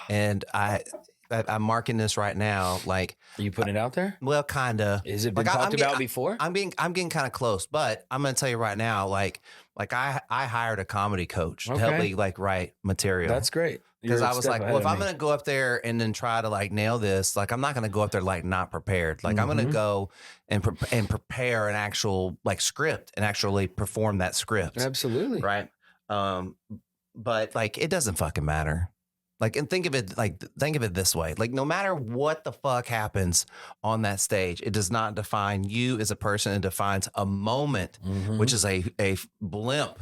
and I'm marking this right now. Like, are you putting it out there? Well, kind of. Is it been talked about before? I'm getting kind of close, but I'm going to tell you right now, like I hired a comedy coach to help me like write material. That's great. Because I was like, well, if I'm going to go up there and then try to like nail this, like I'm not going to go up there like not prepared. Like I'm going to go and prepare an actual like script and actually perform that script. Absolutely. Right. But like it doesn't fucking matter. Like, and think of it this way. Like, no matter what the fuck happens on that stage, it does not define you as a person. It defines a moment, which is a blimp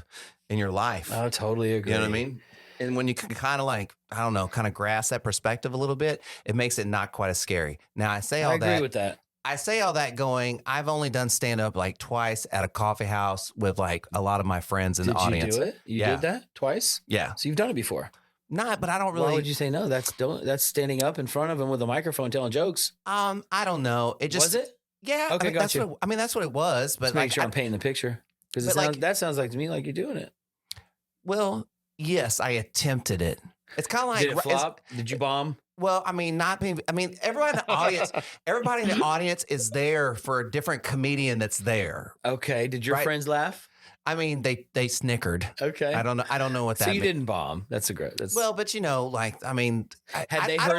in your life. I totally agree. You know what I mean? And when you can kind of like, I don't know, kind of grasp that perspective a little bit, it makes it not quite as scary. Now, I agree with that. I say all that going, I've only done stand up like twice at a coffee house with like a lot of my friends in the audience. Did you do it? You did that twice? Yeah. So you've done it before. Not, but I don't really. Why would you say no? That's standing up in front of him with a microphone telling jokes. I don't know. It just was it? Yeah. Okay, that's what it was. But just make sure I'm painting the picture because that sounds like to me like you're doing it. Well, yes, I attempted it. It's kind of like did it flop? Did you bomb? Well, I mean, everybody in the audience is there for a different comedian that's there. Okay. Did your friends laugh? I mean, they snickered. Okay. I don't know what that. So you didn't bomb. That's well, but like, I mean, had they heard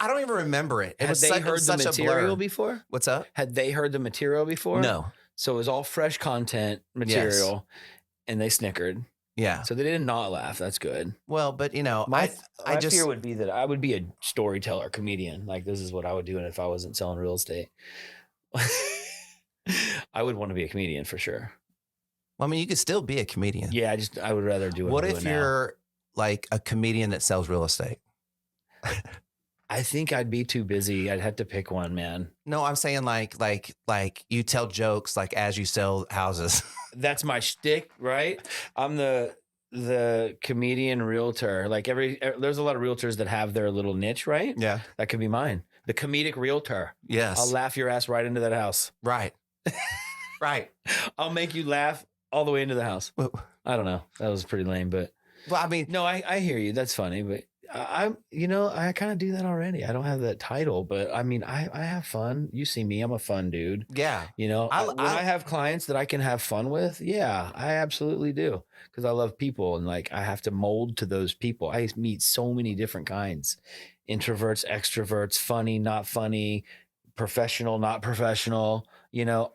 I don't even remember it. Had they heard the material before? What's up? Had they heard the material before? No. So it was all fresh content material, and they snickered. Yeah. So they did not laugh. That's good. Well, but my fear would be that I would be a storyteller, comedian. Like this is what I would do, and if I wasn't selling real estate, I would want to be a comedian for sure. Well, I mean, you could still be a comedian. Yeah, I would rather do it. What if you're like a comedian that sells real estate? I think I'd be too busy. I'd have to pick one, man. No, I'm saying like you tell jokes like as you sell houses. That's my shtick, right? I'm the comedian realtor. Like there's a lot of realtors that have their little niche, right? Yeah, that could be mine. The comedic realtor. Yes, I'll laugh your ass right into that house. Right, right. I'll make you laugh all the way into the house. I don't know. That was pretty lame, but well, I mean, no, I hear you. That's funny, but I kind of do that already. I don't have that title, but I mean, I have fun. You see me, I'm a fun dude. Yeah. You know, when I have clients that I can have fun with, yeah, I absolutely do. Because I love people and like I have to mold to those people. I meet so many different kinds. Introverts, extroverts, funny, not funny, professional, not professional,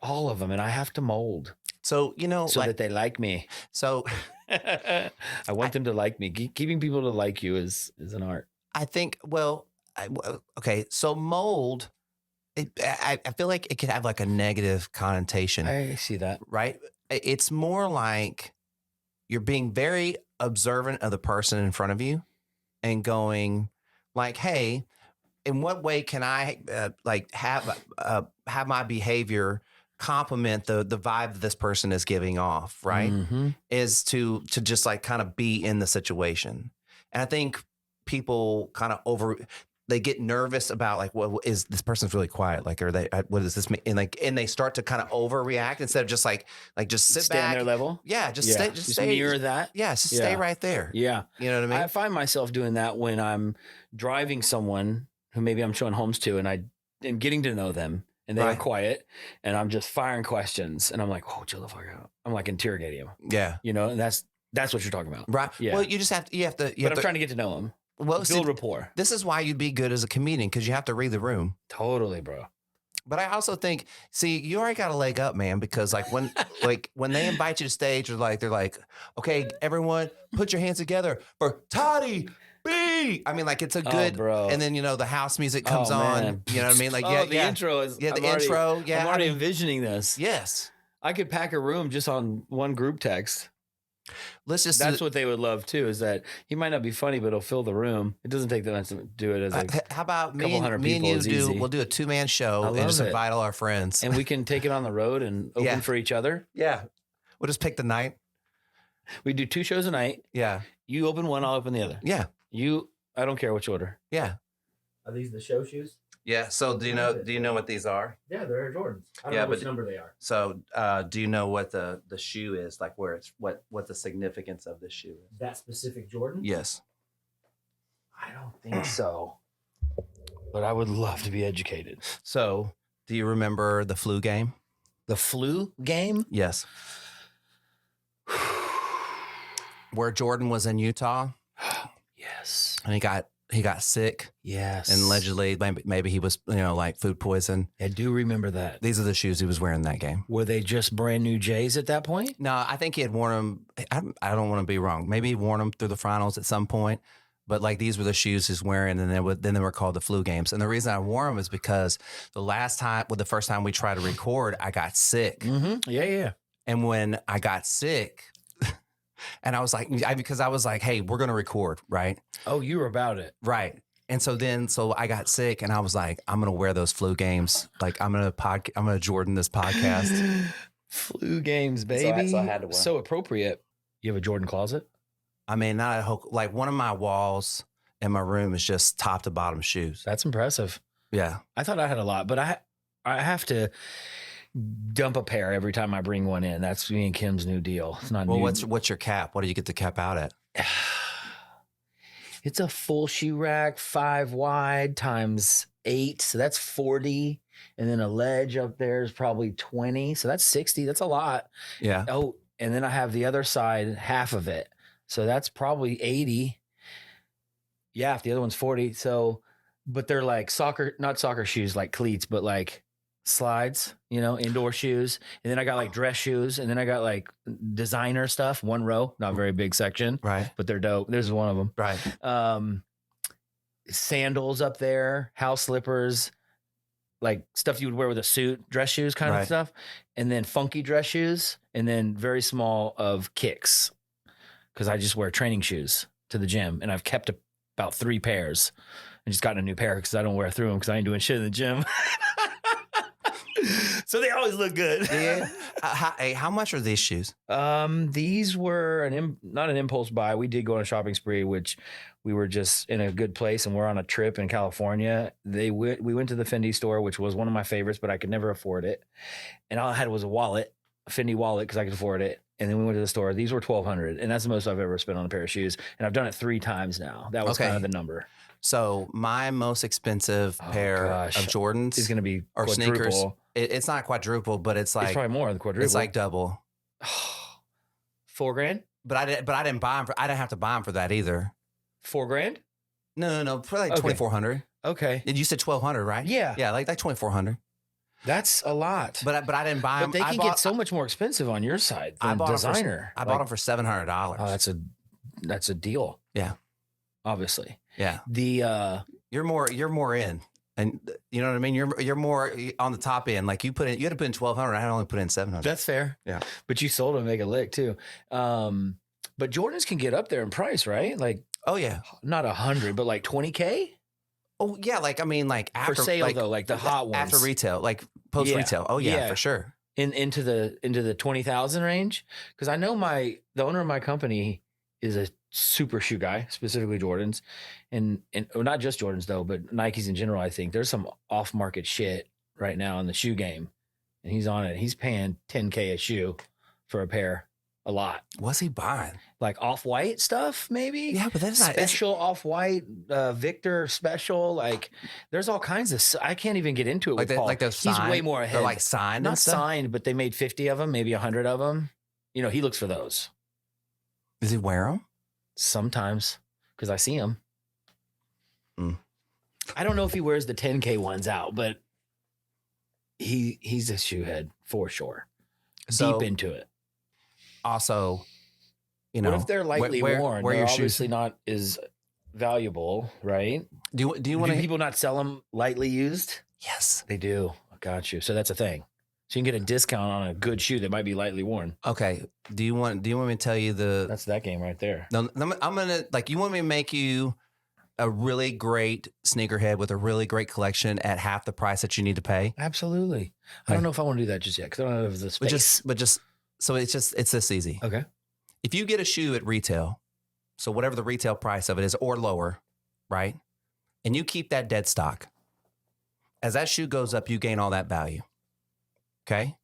all of them. And I have to mold. So, so that they like me. So I want them to like me. Keeping people to like you is an art. I think, okay. So mold, I feel like it could have like a negative connotation. I see that. Right? It's more like you're being very observant of the person in front of you and going like, hey, in what way can I have my behavior complement the vibe that this person is giving off, right? Mm-hmm. Is to just like kind of be in the situation. And I think people kind of they get nervous about like, well, is this person's really quiet? Like, what does this mean? And they start to kind of overreact instead of just like just sit stay back. on their level. Yeah. Just stay near that. Yeah. Just stay right there. Yeah. You know what I mean? I find myself doing that when I'm driving someone who maybe I'm showing homes to and I am getting to know them. And they're quiet, and I'm just firing questions, and I'm like, "Oh, chill the fuck out." I'm like interrogating them. Yeah, and that's what you're talking about, right? Yeah. Well, you just have to. But I'm trying to get to know them. Well, build rapport. This is why you'd be good as a comedian because you have to read the room. Totally, bro. But I also think, you already got a leg up, man, because like when they invite you to stage, they're like, okay, everyone, put your hands together for Toddy B. I mean, like it's a good, bro. And then the house music comes on. You know what I mean? Like the intro is intro. Yeah, I'm already envisioning this. Yes, I could pack a room just on one group text. That's what they would love too. Is that he might not be funny, but he'll fill the room. It doesn't take that much to do it as how about me and you we'll do a 2-man show and just invite all our friends, and we can take it on the road and open for each other. Yeah, we'll just pick the night. We do 2 shows a night. Yeah, you open one, I'll open the other. Yeah. I don't care which order. Yeah. Are these the show shoes? Yeah. So do you know what these are? Yeah, they're Air Jordans. I don't know which number they are. So do you know what the shoe is? Like where it's what the significance of this shoe is? That specific Jordan? Yes. I don't think so. But I would love to be educated. So do you remember the flu game? The flu game? Yes. Where Jordan was in Utah. Yes. And he got sick. Yes. And allegedly maybe he was, like food poison. I do remember that. These are the shoes he was wearing that game. Were they just brand new J's at that point? No, I think he had worn them. I don't want to be wrong. Maybe he worn them through the finals at some point, But like these were the shoes he's wearing, and then they were called the flu games. And the reason I wore them is because the first time we tried to record, I got sick. Mm-hmm. Yeah. And when I got sick, and I was like, because I was like, hey, we're gonna record, right? Oh, you were about it, right? And so I got sick, and I was like, I'm gonna wear those flu games. Like I'm gonna Jordan this podcast. Flu games, baby. So I had to wear. So appropriate. You have a Jordan closet? I mean, not a whole, like one of my walls in my room is just top to bottom shoes. That's impressive. Yeah. I thought I had a lot, but I have to dump a pair every time I bring one in. That's me and Kim's new deal. It's not Well, new. what's your cap? What do you get the cap out at? It's a full shoe rack, 5 wide times 8. So that's 40. And then a ledge up there is probably 20. So that's 60. That's a lot. Yeah. Oh, and then I have the other side, half of it. So that's probably 80. Yeah, if the other one's 40. So, but they're like not soccer shoes, like cleats, but like slides, indoor shoes. And then I got like dress shoes. And then I got like designer stuff, one row, not very big section. Right. But they're dope. This is one of them. Right. Sandals up there, house slippers, like stuff you would wear with a suit, dress shoes kind of stuff. And then funky dress shoes. And then very small of kicks. Because I just wear training shoes to the gym, and I've kept about 3 pairs. I just got a new pair because I don't wear through them because I ain't doing shit in the gym. So they always look good. Yeah. How much are these shoes? These were not an impulse buy. We did go on a shopping spree, which we were just in a good place, and we're on a trip in California. We went to the Fendi store, which was one of my favorites, but I could never afford it. And all I had was a Fendi wallet, because I could afford it. And then we went to the store. These were $1,200, and that's the most I've ever spent on a pair of shoes. And I've done it 3 times now. That was kind of the number. So my most expensive pair of Jordans is going to be or quadruple. sneakers. It's not quadruple, but it's like it's probably more than quadruple. It's like double. $4,000. But I didn't buy them. I didn't have to buy them for that either. $4,000? No, for like 2,400. Okay. And you said 1,200, right? Yeah, like 2,400. That's a lot. But I didn't buy them. But they can get so much more expensive on your side than designer. I bought them for $700. Oh, that's a deal. Yeah, obviously. Yeah. You're more in, and you know what I mean. You're more on the top end. Like you had to put in 1,200. I had only put in 700. That's fair. Yeah, but you sold them to make a lick too. But Jordans can get up there in price, right? Like, oh yeah, not 100, but like 20K. Oh yeah, like I mean, like after for sale though, like the hot ones after retail, like post retail. Oh yeah, for sure. Into the 20,000 range, because I know the owner of my company is a super shoe guy, specifically Jordans, and not just Jordans though, but Nikes in general. I think there's some off market shit right now in the shoe game, and he's on it. He's paying $10K a shoe for a pair. A lot. What's he buying? Like off-white stuff, maybe? Yeah, but that's not special off-white, Victor special. Like, there's all kinds of. I can't even get into it with Paul. Like those signed, he's way more ahead. They're like signed, not signed, but they made 50 of them, maybe 100 of them. He looks for those. Does he wear them? Sometimes, because I see him. Mm. I don't know if he wears the 10K ones out, but he's a shoe head for sure. Deep into it. Also, what if they're lightly worn? They're obviously not as valuable, right? Do people not sell them lightly used? Yes, they do. I got you. So that's a thing. So you can get a discount on a good shoe that might be lightly worn. Okay. Do you want me to tell you That's that game right there. No, I'm gonna you want me to make you a really great sneakerhead with a really great collection at half the price that you need to pay? Absolutely. I don't know if I want to do that just yet because I don't have the space. So it's this easy. Okay. If you get a shoe at retail, so whatever the retail price of it is or lower, right? And you keep that dead stock. As that shoe goes up, you gain all that value. Okay?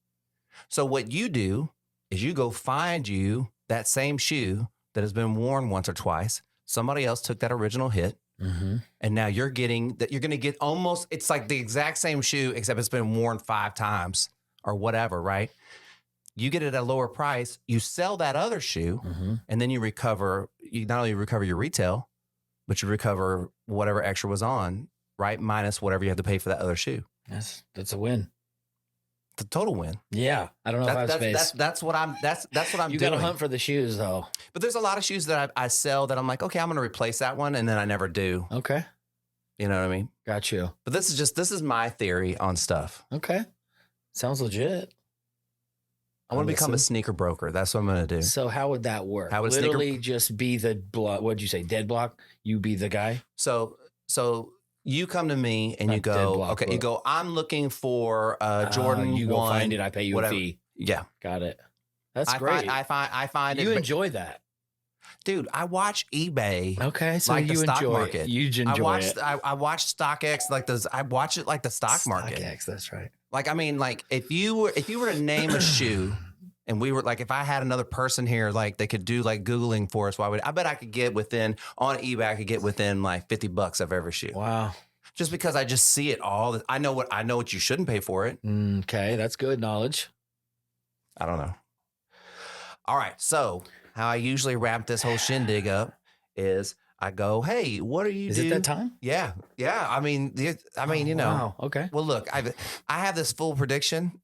So what you do is you go find you that same shoe that has been worn once or twice. Somebody else took that original hit. Mm-hmm. And now you're going to get almost, it's like the exact same shoe, except it's been worn 5 times or whatever, right? You get it at a lower price, you sell that other shoe, and then you not only recover your retail, but you recover whatever extra was on, right? Minus whatever you have to pay for that other shoe. That's a win. the total win. Yeah, I don't know if I have space. That's what I'm You doing. got to hunt for the shoes, though. But there's a lot of shoes that I sell that I'm like, okay, I'm going to replace that one, and then I never do. Okay, You know what I mean? got you. But this is my theory on stuff. Okay, sounds legit. I want to become a Listen. sneaker broker. That's what I'm going to do. So how would that work? How would Literally just be the block. What'd you say? Dead block? You be the guy? So you come to me and Not you dead go, block, okay, but- you go, I'm looking for Jordan. You go 1, find it. I pay you whatever. a fee. Yeah. Got it. That's I great. find you it. enjoy that. Dude, I watch eBay. Okay, so like the you stock enjoy market. it. You enjoy it. I watch StockX like this. I watch it like the stock market. StockX, that's right. Like, I mean, like if you were to name a shoe and we were like, if I had another person here, like they could do like Googling for us, I bet I could get within on eBay, I could get within like $50 of every shoe. Wow. Just because I just see it all. I know what you shouldn't pay for it. Okay, that's good knowledge. I don't know. All right. So how I usually wrap this whole shindig up is I go, hey, what are you Is doing? it that time? Yeah. Yeah. I mean, you know. Wow. Okay. Well, look, I have this full prediction.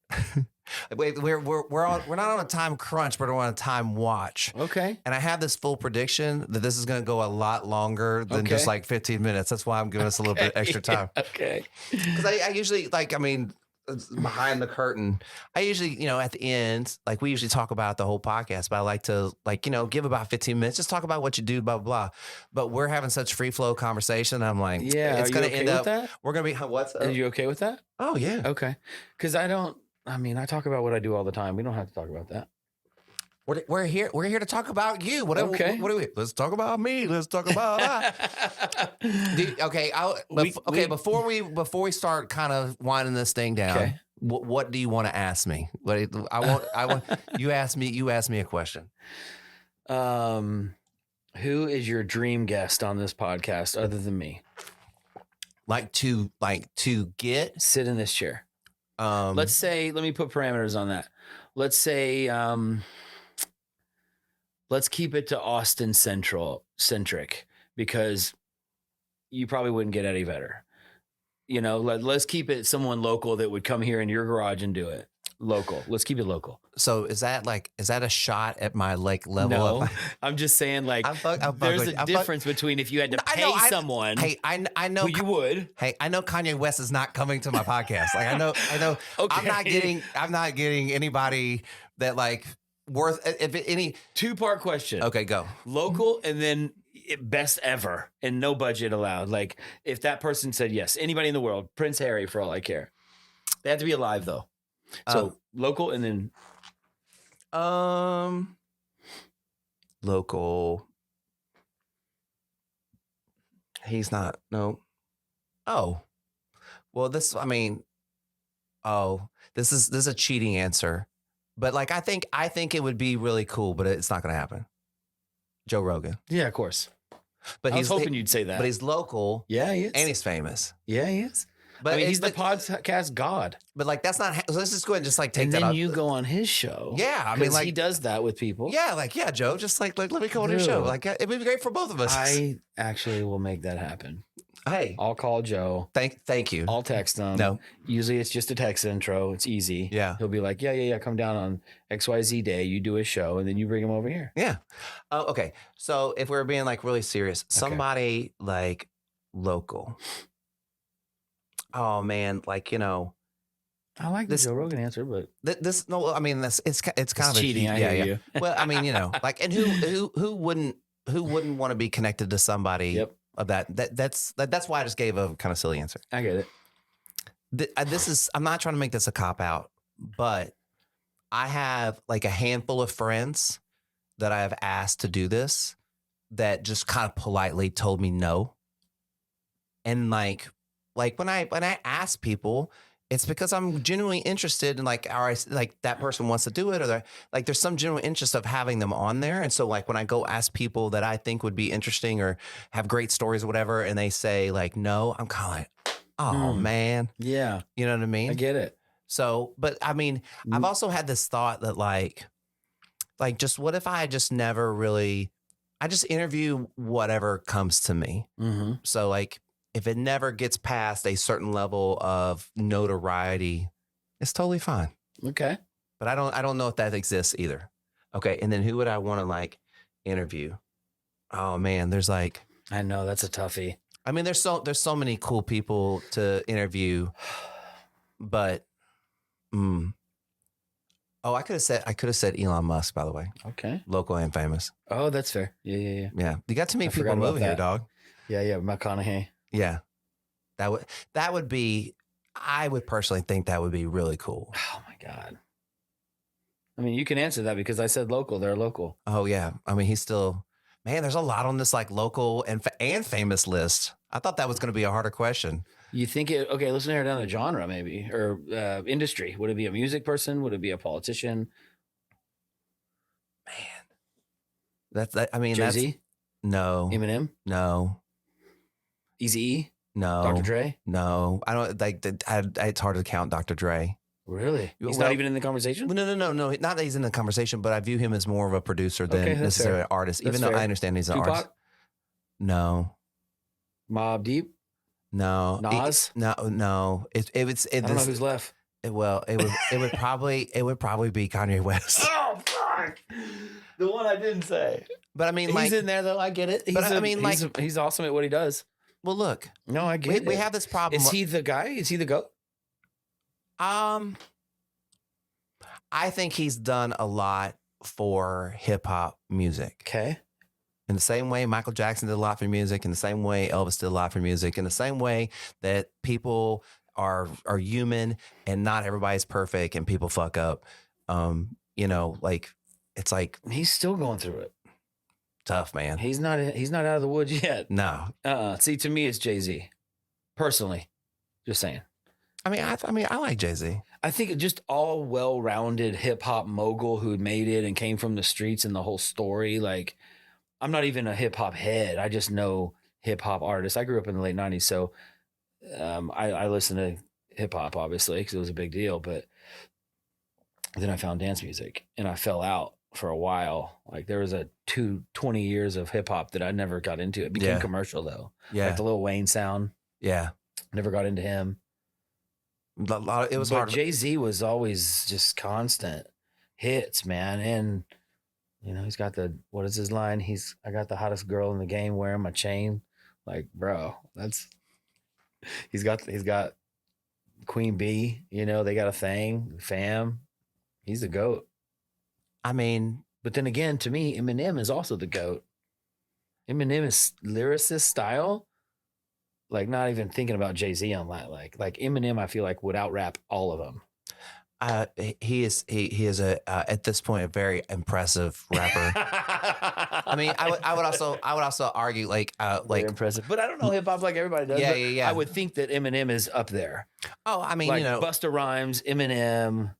Wait, we're not on a time crunch, but we're on a time watch. Okay. And I have this full prediction that this is going to go a lot longer than just Okay. like 15 minutes. That's why I'm giving us a little bit extra time. Okay. Because I usually it's behind the curtain. I usually, at the end, like we usually talk about the whole podcast, but I like to give about 15 minutes, just talk about what you do, blah, blah, blah. But we're having such free flow conversation. I'm like, Yeah. it's Are going you to okay end with up, that? we're going to be, what's up? Are you okay with that? Oh, yeah. Okay. Because I talk about what I do all the time. We don't have to talk about that. We're here to talk about you. Okay. What do we? Let's talk about me. Let's talk about that. Before we start kind of winding this thing down, Okay. what do you want to ask me? I want you ask me a question. Who is your dream guest on this podcast other than me? Like to get Sit in this chair. Let's say, let me put parameters on that. Let's say, let's keep it to Austin centric because you probably wouldn't get any better. Let's keep it someone local that would come here in your garage and do it. Local. Let's keep it local. So is that a shot at my level? No, I'm just saying there's a difference between if you had to pay someone. Hey, I know who you would. Hey, I know Kanye West is not coming to my podcast. Like I know. Okay. I'm not getting anybody that like worth if any. 2-part question. Okay, go. Local and then best ever and no budget allowed. Like if that person said yes, anybody in the world, Prince Harry for all I care. They have to be alive though. So local and then local. He's not. No. Oh. Well, this is a cheating answer. But like I think it would be really cool, but it's not going to happen. Joe Rogan. yeah, of course. But I was hoping you'd say that. But he's local. Yeah, he is. And he's famous. Yeah, he is. But he's the podcast god. But like that's not. So let's just go ahead and just like take And that then out. you go on his show. Yeah, I mean, 'cause like he does that with people. Yeah, Joe, just like let me go on your show. Dude. Like it would be great for both of us. I actually will make that happen. Hey, I'll call Joe. thank you. I'll text him. No. Usually it's just a text intro. It's easy. Yeah. He'll be like, yeah. Come down on XYZ day. You do a show and then you bring him over here. Yeah. Oh, okay. So if we're being like really serious, somebody like local. Oh man, like I like This- the Joe Rogan answer, but this. No, I mean this. It's kind of cheating. I hear you. Well, I mean like, and who wouldn't want to be connected to somebody Yep. of that? That's why I just gave a kind of silly answer. I get it. I'm not trying to make this a cop out, but I have like a handful of friends that I have asked to do this that just kind of politely told me no. And like when I ask people, it's because I'm genuinely interested in like, all right, like that person wants to do it, or there's some genuine interest of having them on there. And so like when I go ask people that I think would be interesting or have great stories or whatever, and they say like no, I'm kind of like, oh man, Yeah. you know what I mean? I get it. So, but I mean, I've also had this thought that like just what if I just never really, I just interview whatever comes to me. Mm-hmm. So like if it never gets past a certain level of notoriety, it's totally fine. Okay. But I don't know if that exists either. Okay. And then who would I want to like interview? Oh man, there's like, I know that's a toughie. I mean, there's so many cool people to interview, but I could have said Elon Musk, by the way. Okay. Local and famous. Oh, that's fair. Yeah. Yeah. You got too many I people forgot about moving here, that. dog. Yeah. McConaughey. Yeah. That would be, I would personally think that would be really cool. Oh my God. I mean, you can answer that because I said local. They're local. Oh yeah. I mean, he's still, man, there's a lot on this like local and famous list. I thought that was going to be a harder question. You think it, okay, let's narrow down the genre maybe, or industry. Would it be a music person? Would it be a politician? Man. I mean, Jay-Z? No. Eminem? No. Eazy-E? No. Dr. Dre? No. I don't like, it's hard to count Dr. Dre. Really? He's Well, not even in the conversation? No. Not that he's in the conversation, but I view him as more of a producer than Okay, that's necessarily fair. an artist, That's even though fair. I understand he's an Tupac? artist. No. Mobb Deep? No. Nas? No. It I don't know who's left. it would probably be Kanye West. Oh, fuck. The one I didn't say. But I mean, He's like, in there though. I get it. He's awesome at what he does. well, look, No, I get it. we have this problem. Is he the guy? Is he the GOAT? I think he's done a lot for hip hop music. Okay. In the same way Michael Jackson did a lot for music, in the same way Elvis did a lot for music, in the same way that people are human and not everybody's perfect and people fuck up. Like it's like He's still going through it. tough, man. He's not out of the woods yet. No. See, to me, it's Jay-Z. Personally. Just saying. I mean, I like Jay-Z. I think just all well-rounded hip-hop mogul who made it and came from the streets and the whole story. Like, I'm not even a hip-hop head. I just know hip-hop artists. I grew up in the late 90s, so I listened to hip-hop, obviously, because it was a big deal. But then I found dance music, and I fell out for a while. Like, there was 20 years of hip-hop that I never got into. It became commercial, though. Yeah. Like the Lil Wayne sound. Yeah. Never got into him. It was but hard. Jay-Z was always just constant hits, man. And he's got what is his line? I got the hottest girl in the game wearing my chain. Like, bro, he's got Queen Bee, they got a thing, fam. He's the GOAT. I mean, but then again, to me, Eminem is also the GOAT. Eminem's lyricist style, like not even thinking about Jay-Z on that. Like Eminem, I feel like would out rap all of them. he is a at this point a very impressive rapper. I mean, I would also argue like Very impressive, but I don't know hip hop like everybody does. Yeah. I would think that Eminem is up there. Oh, I mean, Like Busta Rhymes, Eminem.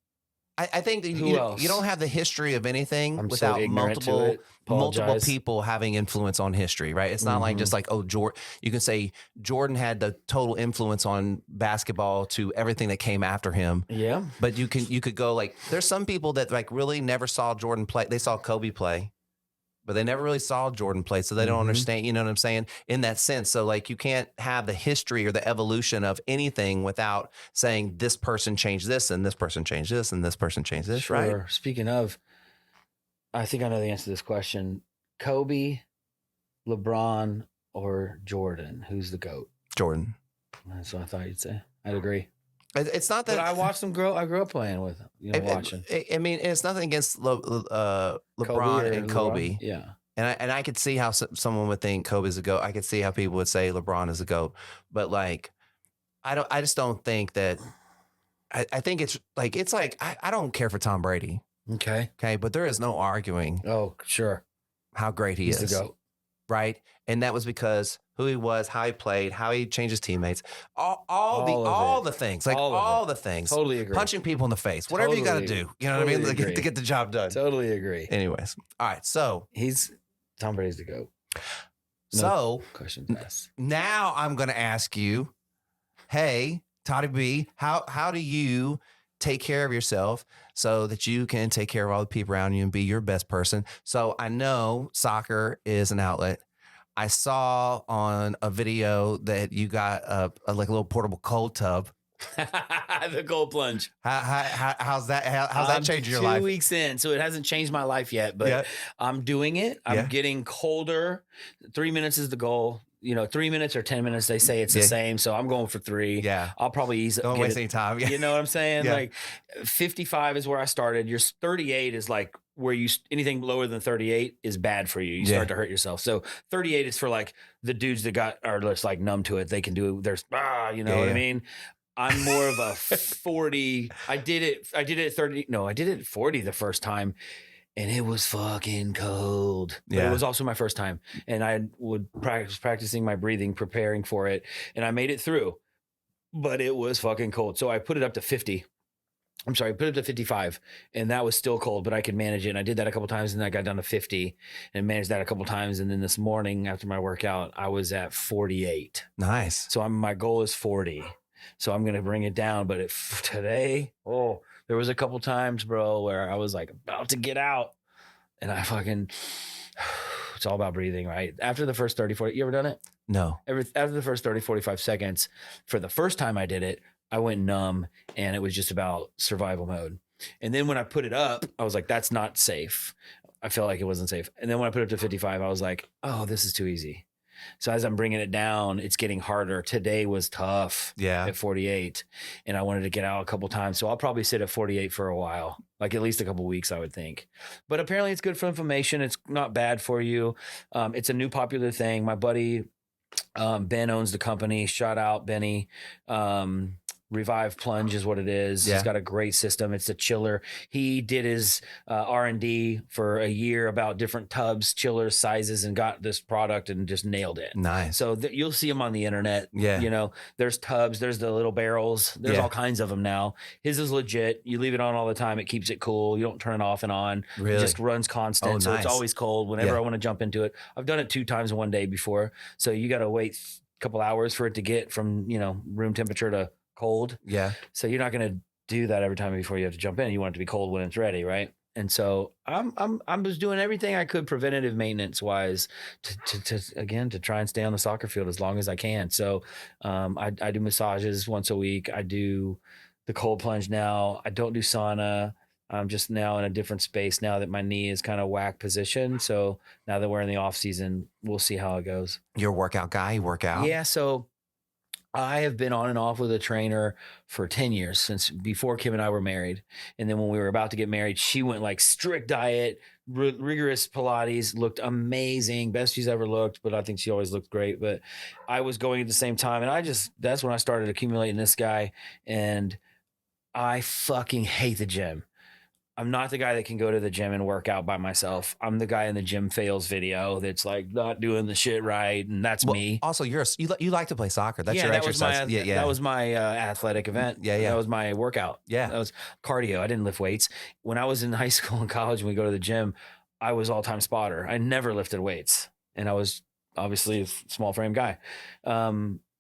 I think that Who else? you don't have the history of anything I'm so without ignorant to multiple it. Apologize. people having influence on history, right? It's not like just like, Jordan. You can say Jordan had the total influence on basketball to everything that came after him. Yeah. But you could go like, there's some people that like really never saw Jordan play. They saw Kobe play, but they never really saw Jordan play. So they don't understand, you know what I'm saying? In that sense. So like you can't have the history or the evolution of anything without saying this person changed this and this person changed this and this person changed this, Sure. right? Speaking of, I think I know the answer to this question. Kobe, LeBron, or Jordan? Who's the GOAT? Jordan. That's what I thought you'd say. I'd agree. It's not that But I watched them grow. I grew up playing with them, watching. I mean, it's nothing against LeBron and Kobe. Yeah. And I could see how someone would think Kobe's a GOAT. I could see how people would say LeBron is a GOAT. But like, I just don't think that. I think it's like I don't care for Tom Brady. Okay. Okay, but there is no arguing Oh, sure. how great he He's is. the GOAT. Right? And that was because who he was, how he played, how he changed his teammates, all the things, like all the things. Totally agree. Punching people in the face, whatever you got to do. You know what I mean? Totally agree. To get the job done. Totally agree. Anyways, all right. So Tom Brady's the GOAT. No so question asked. now I'm going to ask you, hey, Toddy B, how do you take care of yourself so that you can take care of all the people around you and be your best person? So I know soccer is an outlet. I saw on a video that you got like a little portable cold tub. The cold plunge. How's that? How's that changed your life? 2 weeks in, so it hasn't changed my life yet, but I'm doing it. I'm getting colder. 3 minutes is the goal. 3 minutes or 10 minutes, they say it's the same. So I'm going for 3. Yeah. I'll probably ease it. Don't waste any time. You know what I'm saying? Like 55 is where I started. Your 38 is like where anything lower than 38 is bad for you. You start to hurt yourself. So 38 is for like the dudes that are just like numb to it. They can do it. There's, what I mean? I'm more of a 40. I did it at 30. No, I did it at 40 the first time. And it was fucking cold. But it was also my first time. And I would practicing my breathing, preparing for it. And I made it through. But it was fucking cold. So I put it up to 50. I'm sorry, I put it up to 55. And that was still cold, but I could manage it. And I did that a couple times, and then I got down to 50 and managed that a couple times. And then this morning after my workout, I was at 48. Nice. So my goal is 40. So I'm going to bring it down. But today, there was a couple times, bro, where I was like about to get out, and I fucking, it's all about breathing, right? After the first 30, 40, you ever done it? No. After the first 30, 45 seconds, for the first time I did it, I went numb, and it was just about survival mode. And then when I put it up, I was like, that's not safe. I felt like it wasn't safe. And then when I put it up to 55, I was like, oh, this is too easy. So as I'm bringing it down, it's getting harder. Today was tough at 48, and I wanted to get out a couple times. So I'll probably sit at 48 for a while, like at least a couple weeks, I would think. But apparently it's good for inflammation. It's not bad for you. It's a new popular thing. My buddy, Ben, owns the company. Shout out, Benny. Revive Plunge is what it is. He's got a great system. It's a chiller. He did his R&D for a year about different tubs, chillers, sizes, and got this product and just nailed it. Nice. So you'll see them on the internet. Yeah. There's tubs, there's the little barrels. There's all kinds of them now. His is legit. You leave it on all the time. It keeps it cool. You don't turn it off and on. Really? It just runs constant. So it's always cold whenever I want to jump into it. I've done it 2 times in one day before. So you got to wait a couple hours for it to get from, room temperature to cold. Yeah. So you're not going to do that every time before you have to jump in. You want it to be cold when it's ready, right? And so I'm just doing everything I could preventative maintenance wise to try and stay on the soccer field as long as I can. So I do massages once a week. I do the cold plunge now. I don't do sauna. I'm just now in a different space now that my knee is kind of whack position. So now that we're in the off season, we'll see how it goes. You're a workout guy. You work out. Yeah. So I have been on and off with a trainer for 10 years, since before Kim and I were married. And then when we were about to get married, she went like strict diet, rigorous Pilates, looked amazing, best she's ever looked, but I think she always looked great. But I was going at the same time, and that's when I started accumulating this guy, and I fucking hate the gym. I'm not the guy that can go to the gym and work out by myself. I'm the guy in the gym fails video that's like not doing the shit right, and that's me. Also, you like to play soccer. That's your exercise. That was my athletic event. That was my workout. That was cardio. I didn't lift weights. When I was in high school and college, when we go to the gym, I was all-time spotter. I never lifted weights, and I was obviously a small frame guy.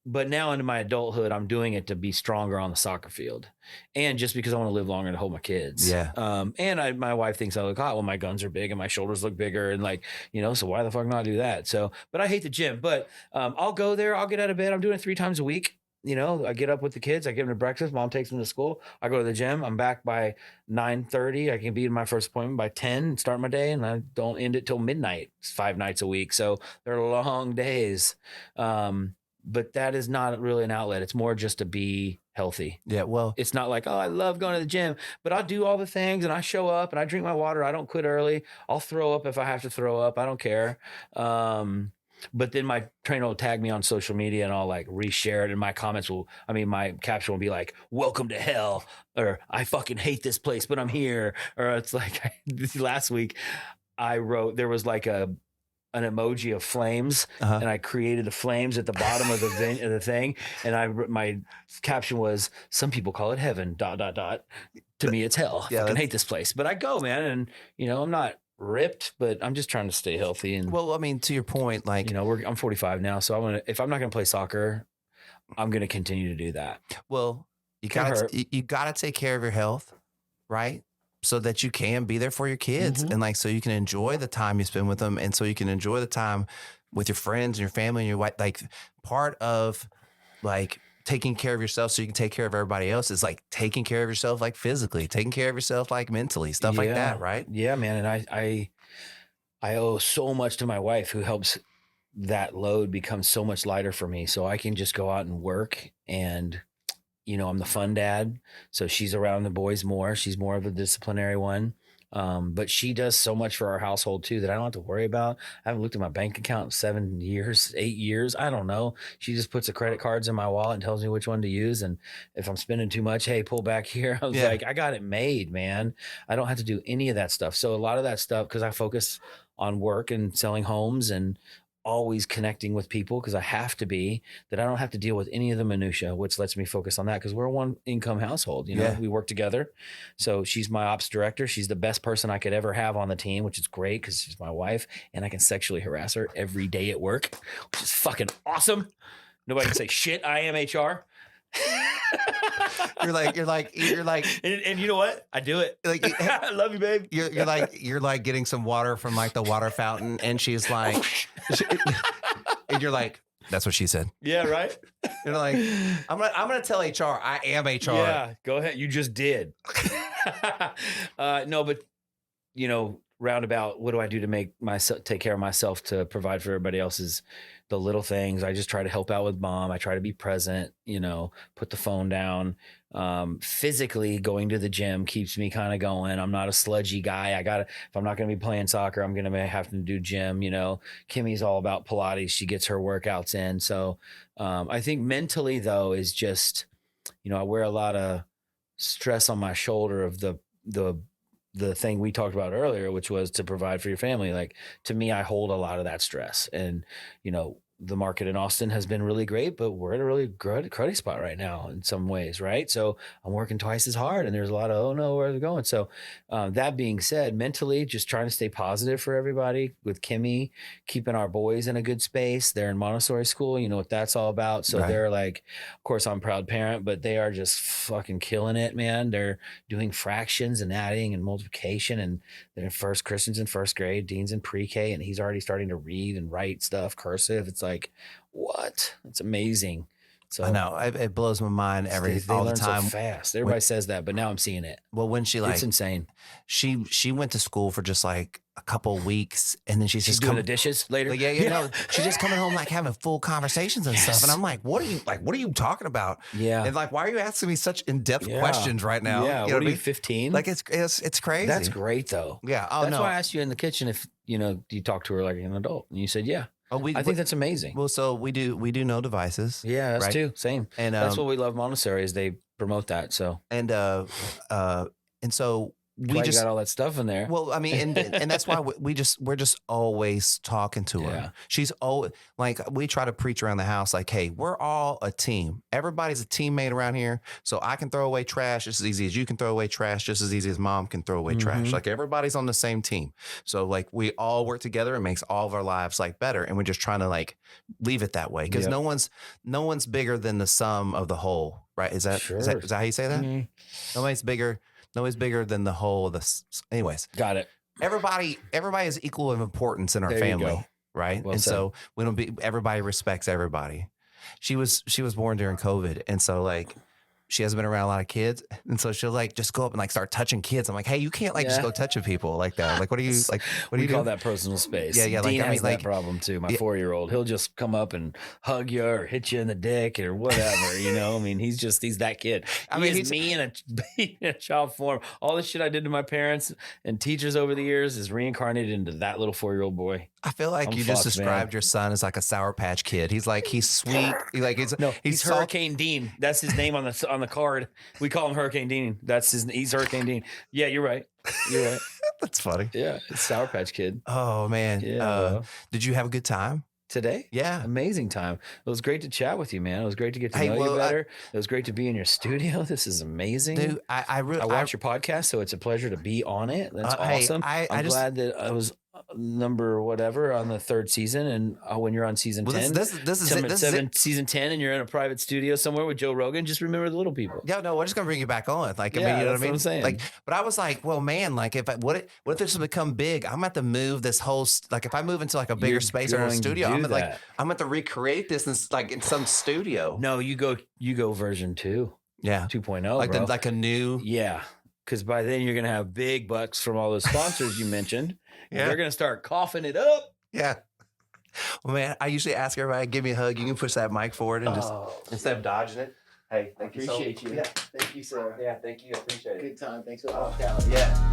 But now into my adulthood, I'm doing it to be stronger on the soccer field, and just because I want to live longer to hold my kids. And my wife thinks I look hot when my guns are big and my shoulders look bigger, and so why the fuck not do that? So, but I hate the gym. But I'll go there. I'll get out of bed. I'm doing it 3 times a week. I get up with the kids. I give them to breakfast. Mom takes them to school. I go to the gym. I'm back by 9:30. I can be in my first appointment by 10 and start my day, and I don't end it till midnight. It's 5 nights a week, so they're long days. But that is not really an outlet. It's more just to be healthy. Yeah, well, it's not like, I love going to the gym, but I'll do all the things, and I show up and I drink my water. I don't quit early. I'll throw up if I have to throw up. I don't care. But then my trainer will tag me on social media, and I'll like reshare it. And my my caption will be like, "Welcome to hell," or "I fucking hate this place, but I'm here." Or it's like last week I wrote, there was like an emoji of flames, and I created the flames at the bottom of the thing, and my caption was, "Some people call it heaven, ... To me, it's hell. I fucking hate this place, but I go, man." And I'm not ripped, but I'm just trying to stay healthy. And well, I mean, to your point, like I'm 45 now, so if I'm not going to play soccer, I'm going to continue to do that. Well, you gotta take care of your health, right? So that you can be there for your kids, and so you can enjoy the time you spend with them, and so you can enjoy the time with your friends and your family and your wife. Like, part of taking care of yourself so you can take care of everybody else is like taking care of yourself, like physically, taking care of yourself, like mentally, stuff like that. Right. Yeah, man. And I owe so much to my wife who helps that load become so much lighter for me. So I can just go out and work and, I'm the fun dad. So she's around the boys more. She's more of a disciplinary one. But she does so much for our household too that I don't have to worry about. I haven't looked at my bank account in 7 years, 8 years. I don't know. She just puts the credit cards in my wallet and tells me which one to use. And if I'm spending too much, hey, pull back here. I was like, I got it made, man. I don't have to do any of that stuff. So a lot of that stuff, because I focus on work and selling homes and always connecting with people because I have to be, that I don't have to deal with any of the minutia, which lets me focus on that because we're a one income household. We work together. So she's my ops director. She's the best person I could ever have on the team, which is great because she's my wife and I can sexually harass her every day at work, which is fucking awesome. Nobody can say shit. I am HR. You're like, and you know what? I do it. Like, I love you, babe. You're like getting some water from like the water fountain, and she's like, and you're like, that's what she said. Yeah, right. You're like, I'm gonna tell HR. I am HR. Yeah, go ahead. You just did. No, but roundabout, what do I do to make myself take care of myself to provide for everybody else's the little things? I just try to help out with mom. I try to be present, put the phone down. Physically going to the gym keeps me kind of going. I'm not a sludgy guy. If I'm not going to be playing soccer, I'm going to have to do gym. Kimmy's all about Pilates. She gets her workouts in. So, I think mentally though is just, I wear a lot of stress on my shoulder of the thing we talked about earlier, which was to provide for your family. Like to me, I hold a lot of that stress and, the market in Austin has been really great, but we're at a really cruddy spot right now in some ways. Right. So I'm working twice as hard and there's a lot of, oh no, where are they going? So that being said, mentally just trying to stay positive for everybody with Kimmy, keeping our boys in a good space. They're in Montessori school. You know what that's all about. So They're like, of course I'm a proud parent, but they are just fucking killing it, man. They're doing fractions and adding and multiplication and they're first Christian's in first grade, Dean's in pre-K and he's already starting to read and write stuff cursive. It's like, what? It's amazing. So I know it blows my mind all the time. So fast. Everybody says that, but now I'm seeing it. Well, when she it's insane. She went to school for just like a couple of weeks, and then she's just doing the dishes later. Like, she's just coming home like having full conversations and stuff. And I'm like, what are you talking about? Yeah. And like, why are you asking me such in-depth questions right now? Yeah. What are you 15? Like it's crazy. That's great though. Yeah. Oh, that's why I asked you in the kitchen if do you talk to her like an adult, and you said yeah. I think that's amazing. Well, so we do no devices. Yeah, that's right? too. Same. And that's what we love Montessori is they promote that. So and so we just got all that stuff in there. Well, I mean, and that's why we're just always talking to her. Yeah. She's always like, we try to preach around the house like, hey, we're all a team. Everybody's a teammate around here. So I can throw away trash just as easy as you can throw away trash, just as easy as mom can throw away trash. Like everybody's on the same team. So like we all work together. It makes all of our lives like better. And we're just trying to like leave it that way because no one's bigger than the sum of the whole, right? Is that how you say that? Mm-hmm. Nobody's bigger than the whole of this. Anyways. Got it. Everybody is equal of importance in our family. Right. Well and said. So everybody respects everybody. She was born during COVID. And so like, she hasn't been around a lot of kids. And so she'll like just go up and like start touching kids. I'm like, hey, you can't like just go touching people like that. Like, what do you call that personal space? Yeah. Dean has that problem too. My 4-year-old, he'll just come up and hug you or hit you in the dick or whatever, I mean, he's that kid. He's me in a child form. All the shit I did to my parents and teachers over the years is reincarnated into that little 4-year-old boy. I feel like you just described your son as like a Sour Patch Kid. He's sweet. He's Hurricane Dean. That's his name on the card. We call him Hurricane Dean. He's Hurricane Dean. Yeah, you're right. That's funny. Yeah, it's Sour Patch Kid. Oh man. Yeah. Did you have a good time today? Yeah. Amazing time. It was great to chat with you, man. It was great to get to know you better. It was great to be in your studio. This is amazing. Dude, I watch your podcast, so it's a pleasure to be on it. That's awesome. I'm glad that I was number whatever on the 3rd season, and when you're on season 10, this is it. Season 10, and you're in a private studio somewhere with Joe Rogan, just remember the little people. Yeah, no, we're just gonna bring you back on. Like, I Yeah, mean, you know that's what I mean? what I'm saying. Like, but I was like, well, man, like, what if this has become big? I'm gonna have to move this whole like, if I move into like a bigger You're space or a going to studio, do I'm gonna, like, that. I'm gonna have to recreate this in like in some studio. No, you go version 2, Yeah, 2.0, like bro. like a new. Yeah, because by then you're gonna have big bucks from all those sponsors you mentioned. Yeah. They're gonna start coughing it up. Yeah. Well, man, I usually ask everybody, give me a hug. You can push that mic forward and just instead of dodging it. Hey, thank you. Appreciate you. Yeah, thank you, sir. Yeah, thank you. I appreciate it. Good time. Thanks for the out. Yeah.